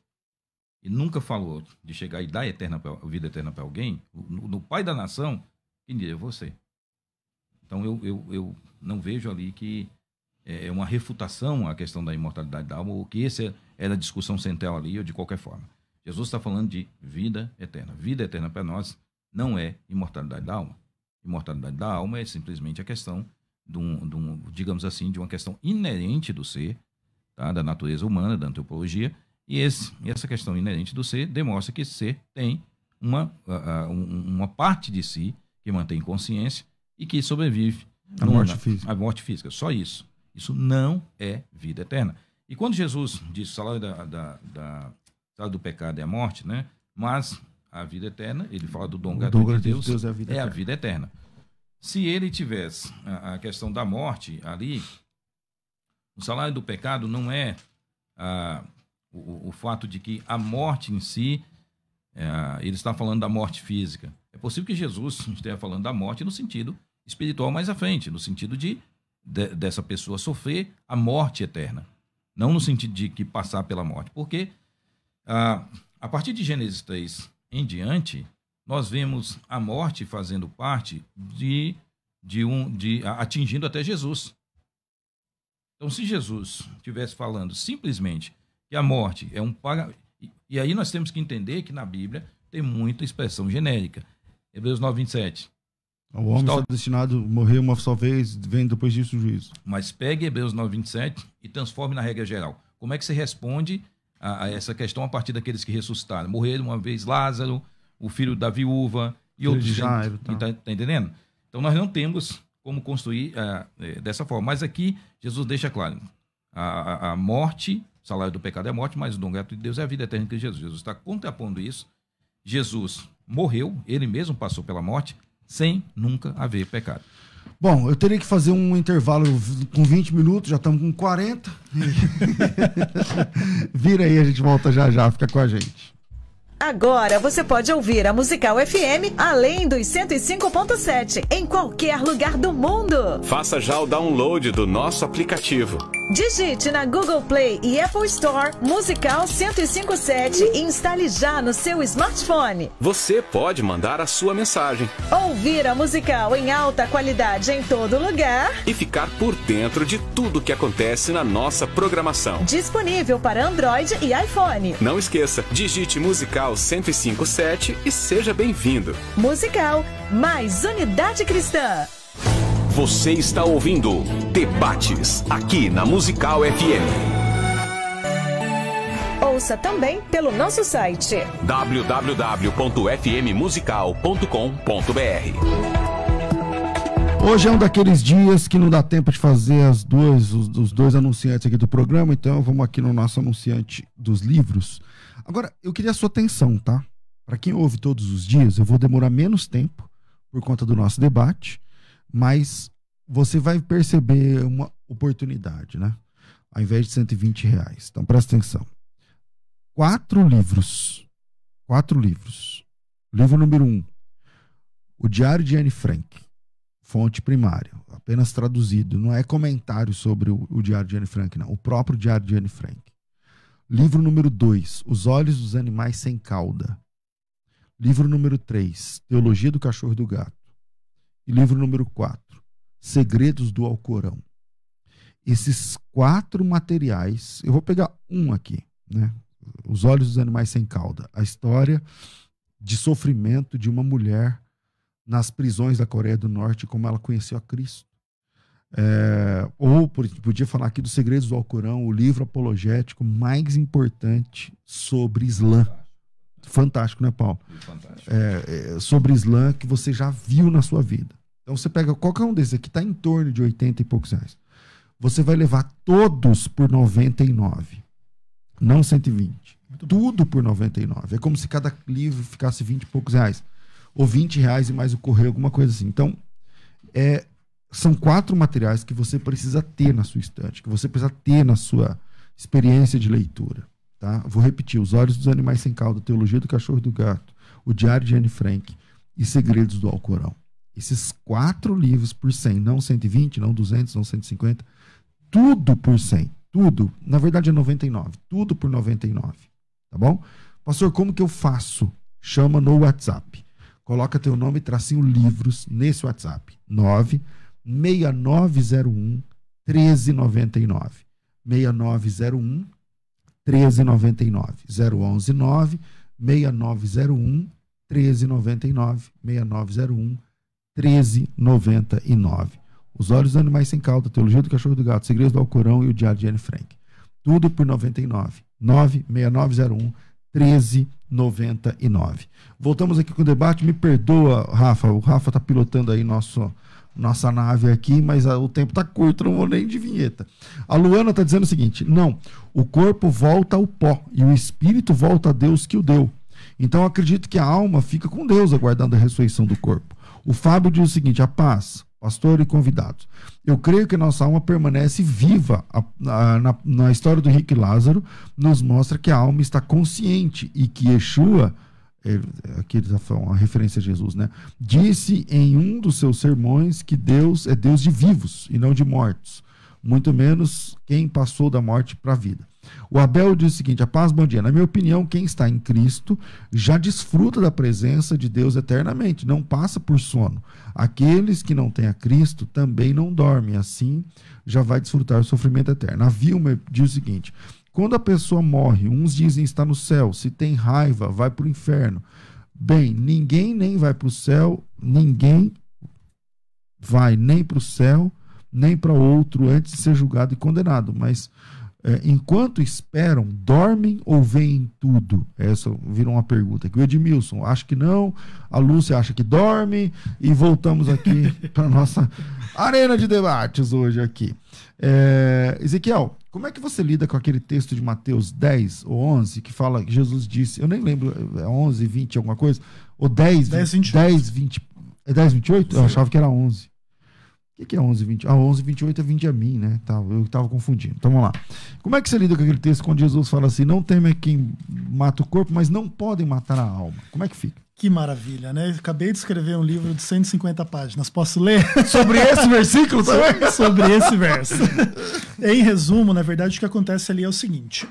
e nunca falou de chegar e dar a vida eterna para alguém, no pai da nação, quem diria? Você. Então eu não vejo ali que é uma refutação à questão da imortalidade da alma, ou que essa era a discussão central ali, ou de qualquer forma. Jesus está falando de vida eterna. Vida eterna para nós não é imortalidade da alma. Imortalidade da alma é simplesmente a questão digamos assim, de uma questão inerente do ser, tá? Da natureza humana, da antropologia, e essa questão inerente do ser demonstra que esse ser tem uma parte de si que mantém consciência e que sobrevive à morte física. Só isso. Isso não é vida eterna. E quando Jesus diz o salário salário do pecado é a morte, né? Mas a vida eterna, ele fala do dom gratuito de Deus, é a vida eterna. Se ele tivesse a questão da morte ali, o salário do pecado não é o fato de que a morte em si, ele está falando da morte física. É possível que Jesus esteja falando da morte no sentido espiritual mais à frente, no sentido dessa pessoa sofrer a morte eterna, não no sentido de que passar pela morte. Porque a partir de Gênesis 3 em diante, nós vemos a morte fazendo parte atingindo até Jesus. Então, se Jesus estivesse falando simplesmente que a morte é e aí nós temos que entender que na Bíblia tem muita expressão genérica. Hebreus 9:27. O homem está destinado a morrer uma só vez, vem depois disso o juízo. Mas pegue Hebreus 9:27 e transforme na regra geral. Como é que você responde a essa questão a partir daqueles que ressuscitaram? Morreram uma vez Lázaro, o filho da viúva e outros. Jairo, tá entendendo? Então nós não temos como construir dessa forma. Mas aqui Jesus deixa claro: a morte, o salário do pecado é a morte, mas o dom gratuito de Deus é a vida eterna de Jesus. Jesus está contrapondo isso. Jesus morreu, ele mesmo passou pela morte, sem nunca haver pecado. Bom, eu teria que fazer um intervalo com 20 minutos, já estamos com 40. Vira aí, a gente volta já, fica com a gente. Agora você pode ouvir a Musical FM além dos 105.7 em qualquer lugar do mundo. Faça já o download do nosso aplicativo. Digite na Google Play e Apple Store Musical 105.7 e instale já no seu smartphone. Você pode mandar a sua mensagem. Ouvir a Musical em alta qualidade em todo lugar. E ficar por dentro de tudo que acontece na nossa programação. Disponível para Android e iPhone. Não esqueça, digite Musical 105.7 e seja bem-vindo. Musical, mais unidade cristã. Você está ouvindo Debates, aqui na Musical FM. Ouça também pelo nosso site www.fmmusical.com.br. Hoje é um daqueles dias que não dá tempo de fazer os dois anunciantes aqui do programa, então vamos aqui no nosso anunciante dos livros. Agora, eu queria a sua atenção, tá? Para quem ouve todos os dias, eu vou demorar menos tempo por conta do nosso debate, mas você vai perceber uma oportunidade, né? Ao invés de R$120. Então, presta atenção. 4 livros. Livro número 1. O Diário de Anne Frank. Fonte primária. Apenas traduzido. Não é comentário sobre o Diário de Anne Frank, não. O próprio Diário de Anne Frank. Livro número 2. Os Olhos dos Animais Sem Cauda. Livro número 3. Teologia do Cachorro e do Gato. E livro número 4. Segredos do Alcorão. Esses 4 materiais, eu vou pegar um aqui, né? Os Olhos dos Animais Sem Cauda. A história de sofrimento de uma mulher nas prisões da Coreia do Norte, como ela conheceu a Cristo. Ou podia falar aqui dos Segredos do Alcorão, o livro apologético mais importante sobre Islã. Fantástico, né, Paulo? Fantástico. Sobre Islã que você já viu na sua vida. Então você pega qualquer um desses aqui, está em torno de 80 e poucos reais. Você vai levar todos por 99, não 120. Tudo por 99. É como se cada livro ficasse 20 e poucos reais. Ou 20 reais e mais o correio, alguma coisa assim. Então, são 4 materiais que você precisa ter na sua estante, que você precisa ter na sua experiência de leitura. Tá? Vou repetir: Os Olhos dos Animais Sem Cauda, Teologia do Cachorro e do Gato, O Diário de Anne Frank e Segredos do Alcorão. Esses 4 livros por 100, não 120, não 200, não 150, tudo por 100. Tudo, na verdade é 99, tudo por 99. Tá bom? Pastor, como que eu faço? Chama no WhatsApp. Coloca teu nome e tracinho livros nesse WhatsApp. 96901 1399. 6901 1399. 011 9 6901 1399. 6901 1399. Os Olhos dos Animais Sem Cauda, Teologia do Cachorro e do Gato, Segredos do Alcorão e o Diário de Anne Frank. Tudo por 99. 96901 1399. Voltamos aqui com o debate. Me perdoa, Rafa. O Rafa tá pilotando aí nossa nave aqui, mas o tempo tá curto, não vou nem de vinheta. A Luana tá dizendo o seguinte: não, o corpo volta ao pó e o espírito volta a Deus que o deu. Então eu acredito que a alma fica com Deus aguardando a ressurreição do corpo. O Fábio diz o seguinte: a paz, pastor e convidados. Eu creio que a nossa alma permanece viva. Na história do Henrique Lázaro, nos mostra que a alma está consciente e que Yeshua, aqui ele está falando uma referência a Jesus, né? Disse em um dos seus sermões que Deus é Deus de vivos e não de mortos, muito menos quem passou da morte para a vida. O Abel diz o seguinte: a paz, bom dia. Na minha opinião, quem está em Cristo já desfruta da presença de Deus eternamente, não passa por sono. Aqueles que não têm a Cristo também não dormem, assim já vai desfrutar o sofrimento eterno. A Vilma diz o seguinte: quando a pessoa morre, uns dizem está no céu, se tem raiva, vai para o inferno. Bem, ninguém nem vai para o céu, ninguém vai nem para o céu, nem para outro antes de ser julgado e condenado, mas enquanto esperam, dormem ou veem tudo? Essa virou uma pergunta aqui. O Edmilson acha que não, a Lúcia acha que dorme, e voltamos aqui para a nossa arena de debates hoje aqui. Ezequiel, como é que você lida com aquele texto de Mateus 10 ou 11 que fala que Jesus disse, eu nem lembro, 11, 20, alguma coisa, ou 10, 20, 10, 20, é 10, 28? Sim. Eu achava que era 11. O que é 11, 20? 11, 28 é vinde a mim, né? Eu estava confundindo. Então vamos lá. Como é que você lida com aquele texto quando Jesus fala assim: não temem quem mata o corpo, mas não podem matar a alma? Como é que fica? Que maravilha, né? Acabei de escrever um livro de 150 páginas. Posso ler? Sobre esse versículo também? Sobre esse verso. Em resumo, na verdade, o que acontece ali é o seguinte: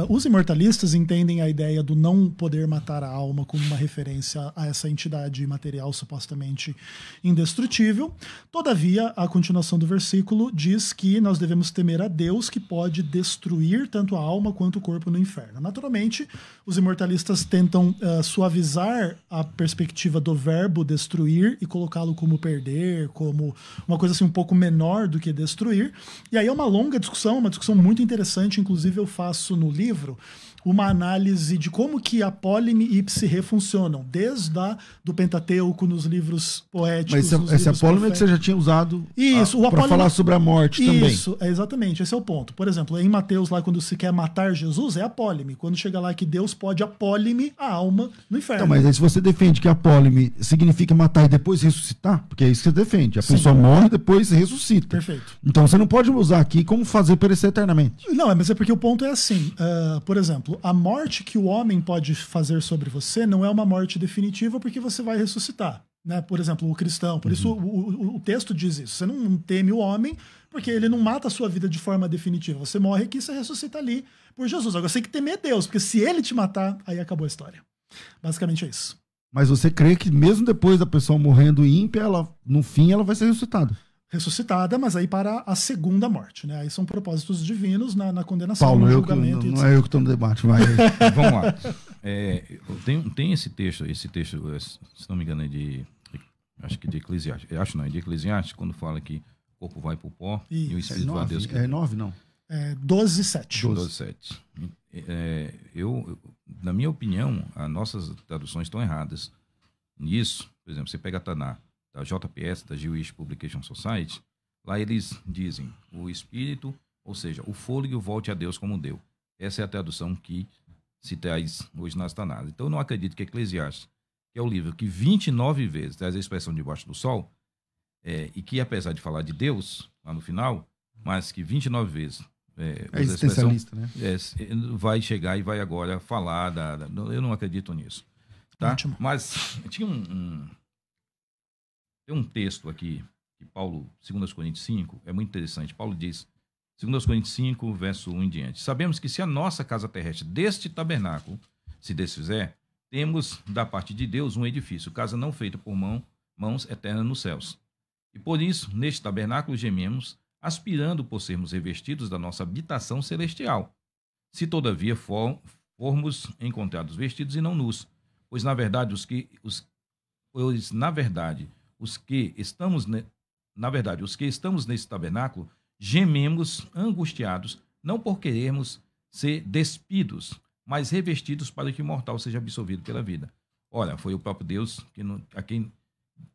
os imortalistas entendem a ideia do não poder matar a alma como uma referência a essa entidade material supostamente indestrutível. Todavia, a continuação do versículo diz que nós devemos temer a Deus, que pode destruir tanto a alma quanto o corpo no inferno. Naturalmente, os imortalistas tentam suavizar a perspectiva do verbo destruir e colocá-lo como perder, como uma coisa assim um pouco menor do que destruir. E aí é uma longa discussão, uma discussão muito interessante. Inclusive eu faço no livro uma análise de como que apólime e psirrê funcionam, desde do Pentateuco, nos livros poéticos. Mas esse apólime é que você já tinha usado para falar sobre a morte também. Isso, exatamente, esse é o ponto. Por exemplo, em Mateus, lá quando se quer matar Jesus, é apólime. Quando chega lá que Deus pode apólime a alma no inferno. Então, mas aí se você defende que apólime significa matar e depois ressuscitar, porque é isso que você defende. A pessoa morre e depois ressuscita. Perfeito. Então você não pode usar aqui como fazer perecer eternamente. Não, mas é porque o ponto é assim. Por exemplo, a morte que o homem pode fazer sobre você não é uma morte definitiva, porque você vai ressuscitar, né? Por exemplo, o cristão. Por isso o texto diz isso. Você não teme o homem, porque ele não mata a sua vida de forma definitiva. Você morre aqui e você ressuscita ali por Jesus. Agora você tem que temer Deus, porque se ele te matar, aí acabou a história. Basicamente é isso. Mas você crê que mesmo depois da pessoa morrendo ímpia, no fim ela vai ser ressuscitada? ressuscitada, mas aí para a segunda morte, né? Aí são propósitos divinos na condenação, Paulo, no não julgamento. é eu que estou no debate, vai. Vamos lá. Tem esse texto, se não me engano, acho que de Eclesiastes. É de Eclesiastes, quando fala que o corpo vai para o pó e o espírito vai a Deus. É 9, não? É 12:7. 12:7. Na minha opinião, as nossas traduções estão erradas nisso. Por exemplo, você pega a Taná, da JPS, da Jewish Publication Society, lá eles dizem o espírito, ou seja, o fôlego volte a Deus como deu. Essa é a tradução que se traz hoje nas Tanás. Então eu não acredito que Eclesiastes, que é o livro que 29 vezes traz a expressão debaixo do sol, e que apesar de falar de Deus lá no final, mas que 29 vezes é existencialista, né? Vai chegar e vai agora falar eu não acredito nisso. Tá? Ótimo. Mas tinha tem um texto aqui que Paulo, 2 Coríntios 5, é muito interessante. Paulo diz, 2 Coríntios 5, verso 1 em diante: sabemos que se a nossa casa terrestre deste tabernáculo se desfizer, temos da parte de Deus um edifício, casa não feita por mãos eternas nos céus. E por isso, neste tabernáculo gememos, aspirando por sermos revestidos da nossa habitação celestial. Se todavia formos encontrados vestidos e não nus, pois na verdade os que estamos nesse tabernáculo gememos angustiados, não por querermos ser despidos, mas revestidos para que o mortal seja absorvido pela vida. Olha, foi o próprio Deus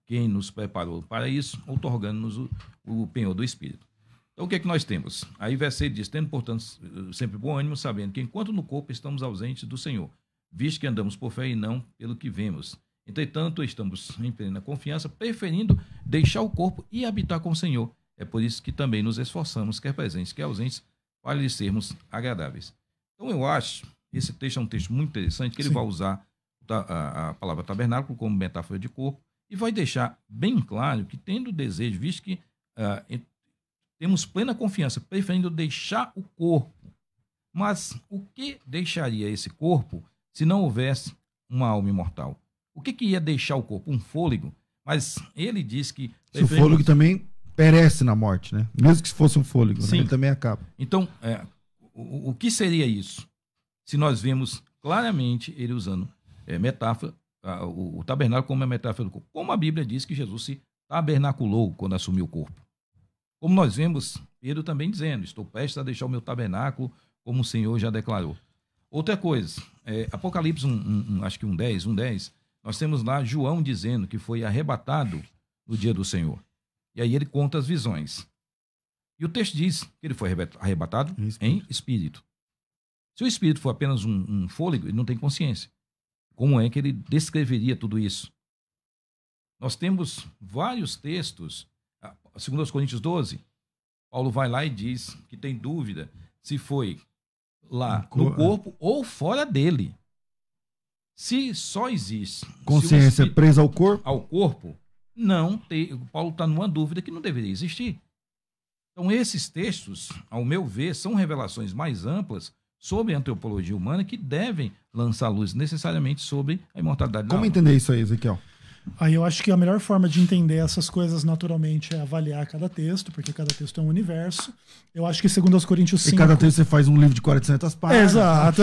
quem nos preparou para isso, outorgando-nos o penhor do Espírito. Então, o que é que nós temos? Aí, versículo diz: tendo, portanto, sempre bom ânimo, sabendo que enquanto no corpo estamos ausentes do Senhor, visto que andamos por fé e não pelo que vemos. Entretanto, estamos em plena confiança, preferindo deixar o corpo e habitar com o Senhor. É por isso que também nos esforçamos, quer presentes, quer ausentes, para lhe sermos agradáveis. Então, eu acho que esse texto é um texto muito interessante, que ele vai usar a palavra tabernáculo como metáfora de corpo e vai deixar bem claro que, tendo desejo, visto que temos plena confiança, preferindo deixar o corpo. Mas o que deixaria esse corpo se não houvesse uma alma imortal? O que ia deixar o corpo? Um fôlego? Mas ele diz que... O fôlego também perece na morte, né? Mesmo que fosse um fôlego, né? Ele também acaba. Então, o que seria isso? Se nós vemos claramente ele usando metáfora, o tabernáculo como a metáfora do corpo. Como a Bíblia diz que Jesus se tabernaculou quando assumiu o corpo. Como nós vemos Pedro também dizendo: estou prestes a deixar o meu tabernáculo, como o Senhor já declarou. Outra coisa, Apocalipse acho que 1:10, nós temos lá João dizendo que foi arrebatado no dia do Senhor. E aí ele conta as visões. E o texto diz que ele foi arrebatado em espírito. Se o espírito for apenas um fôlego, ele não tem consciência. Como é que ele descreveria tudo isso? Nós temos vários textos. 2 Coríntios 12, Paulo vai lá e diz que tem dúvida se foi lá no corpo ou fora dele. Se só existe consciência presa ao corpo, não tem, Paulo está numa dúvida que não deveria existir. Então esses textos, ao meu ver, são revelações mais amplas sobre a antropologia humana que devem lançar luz necessariamente sobre a imortalidade da alma. Como entender isso aí, Ezequiel? Aí eu acho que a melhor forma de entender essas coisas naturalmente é avaliar cada texto, porque cada texto é um universo. Eu acho que segundo aos Coríntios 5... E cada texto você faz um livro de 400 páginas. Exato.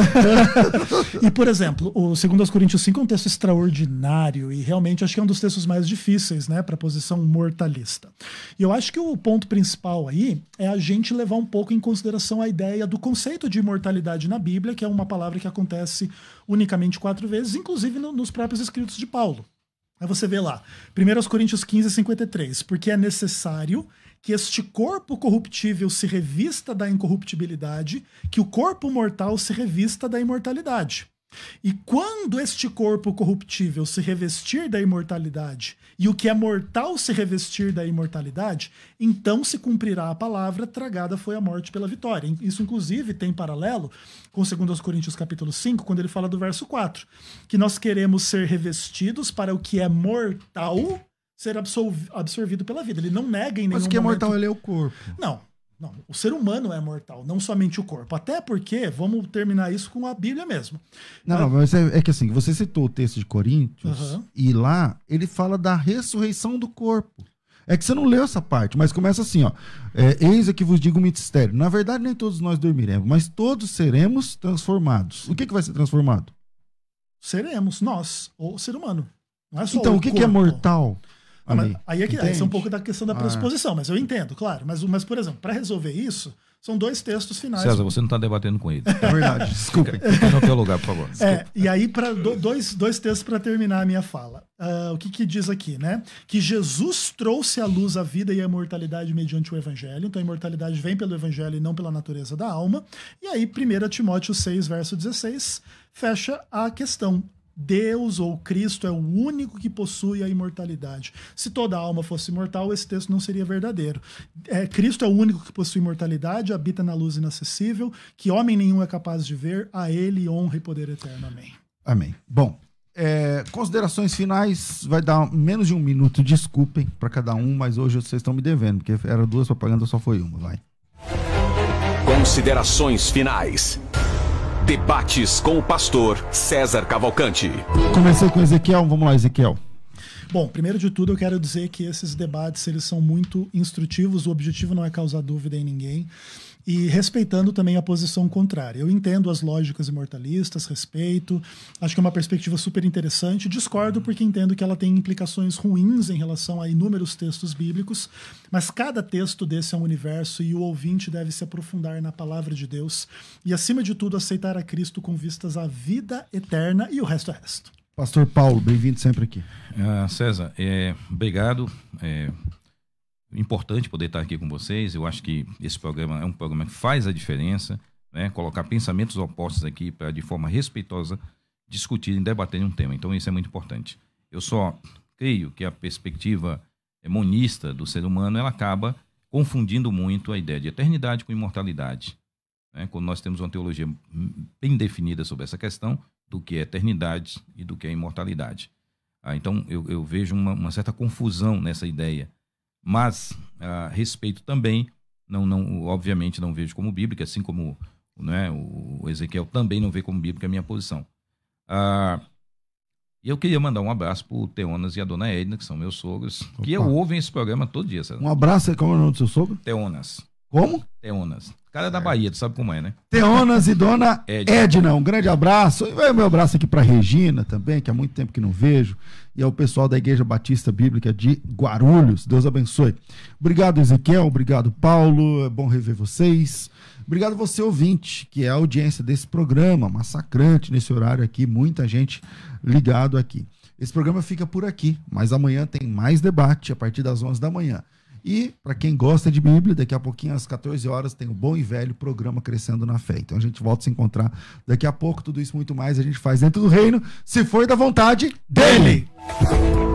E, por exemplo, o segundo aos Coríntios 5 é um texto extraordinário e realmente acho que é um dos textos mais difíceis, né, para a posição mortalista. E eu acho que o ponto principal aí é a gente levar um pouco em consideração a ideia do conceito de imortalidade na Bíblia, que é uma palavra que acontece unicamente 4 vezes, inclusive nos próprios escritos de Paulo. Aí você vê lá, 1 Coríntios 15:53, porque é necessário que este corpo corruptível se revista da incorruptibilidade, que o corpo mortal se revista da imortalidade. E quando este corpo corruptível se revestir da imortalidade e o que é mortal se revestir da imortalidade, então se cumprirá a palavra: tragada foi a morte pela vitória. Isso inclusive tem paralelo com 2 Coríntios capítulo 5, quando ele fala do verso 4, que nós queremos ser revestidos para o que é mortal ser absorvido pela vida. Ele não nega em nenhum momento... Mas o que é mortal ele é o corpo. Não, o ser humano é mortal, não somente o corpo. Até porque, vamos terminar isso com a Bíblia mesmo. Não, mas é que assim, você citou o texto de Coríntios, e lá ele fala da ressurreição do corpo. É que você não leu essa parte, mas começa assim, ó. Eis aqui vos digo um mistério. Na verdade, nem todos nós dormiremos, mas todos seremos transformados. O que vai ser transformado? Seremos, nós, o ser humano. Não é só então, o que é mortal? Aí é um pouco da questão da pressuposição, mas eu entendo, claro. Mas por exemplo, para resolver isso, são 2 textos finais. César, você não está debatendo com ele. É verdade, desculpa. Fica no teu lugar, por favor. E aí, para dois textos para terminar a minha fala. O que diz aqui, né? Que Jesus trouxe à luz a vida e a imortalidade mediante o Evangelho. Então a imortalidade vem pelo Evangelho e não pela natureza da alma. E aí, 1 Timóteo 6, verso 16, fecha a questão. Deus ou Cristo é o único que possui a imortalidade. Se toda alma fosse imortal, esse texto não seria verdadeiro. Cristo é o único que possui imortalidade, habita na luz inacessível, que homem nenhum é capaz de ver, a ele honra e poder eterno. Amém. Amém. Bom, considerações finais, vai dar menos de 1 minuto, desculpem para cada um, mas hoje vocês estão me devendo, porque eram 2 propagandas, só foi uma, vai. Considerações finais. Debates com o pastor César Cavalcante. Comecei com Ezequiel, vamos lá, Ezequiel. Bom, primeiro de tudo eu quero dizer que esses debates eles são muito instrutivos, o objetivo não é causar dúvida em ninguém, e respeitando também a posição contrária. Eu entendo as lógicas imortalistas, respeito, acho que é uma perspectiva super interessante, discordo porque entendo que ela tem implicações ruins em relação a inúmeros textos bíblicos, mas cada texto desse é um universo e o ouvinte deve se aprofundar na palavra de Deus e, acima de tudo, aceitar a Cristo com vistas à vida eterna e o resto é resto. Pastor Paulo, bem-vindo sempre aqui. César, obrigado. Importante poder estar aqui com vocês. Eu acho que esse programa é um programa que faz a diferença, né? Colocar pensamentos opostos aqui para, de forma respeitosa, discutirem, debaterem um tema. Então, isso é muito importante. Eu só creio que a perspectiva monista do ser humano, ela acaba confundindo muito a ideia de eternidade com imortalidade, né? Quando nós temos uma teologia bem definida sobre essa questão do que é eternidade e do que é imortalidade. Então, eu vejo uma certa confusão nessa ideia. Mas respeito também, obviamente não vejo como bíblica, assim como, né, o Ezequiel também não vê como bíblica a minha posição. E eu queria mandar um abraço para o Teonas e a dona Edna, que são meus sogros, que ouvem esse programa todo dia. Sabe? Um abraço, como é o nome do seu sogro? Teonas. Como? Teonas. Cara da Bahia, tu sabe como é, né? Teonas e dona Edna, um grande abraço. E vai o meu abraço aqui para Regina também, que há muito tempo que não vejo. E ao pessoal da Igreja Batista Bíblica de Guarulhos. Deus abençoe. Obrigado, Ezequiel. Obrigado, Paulo. É bom rever vocês. Obrigado você, ouvinte, que é a audiência desse programa, massacrante nesse horário aqui. Muita gente ligado aqui. Esse programa fica por aqui, mas amanhã tem mais debate a partir das 11 da manhã. E, para quem gosta de Bíblia, daqui a pouquinho, às 14 horas, tem o bom e velho programa Crescendo na Fé. Então a gente volta a se encontrar daqui a pouco. Tudo isso muito mais a gente faz dentro do reino, se for da vontade dele.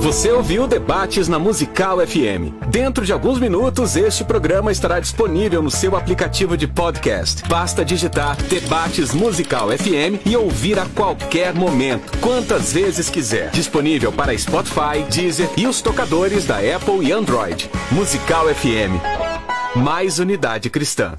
Você ouviu Debates na Musical FM. Dentro de alguns minutos, este programa estará disponível no seu aplicativo de podcast. Basta digitar Debates Musical FM e ouvir a qualquer momento, quantas vezes quiser. Disponível para Spotify, Deezer e os tocadores da Apple e Android. Musical FM. Mais unidade cristã.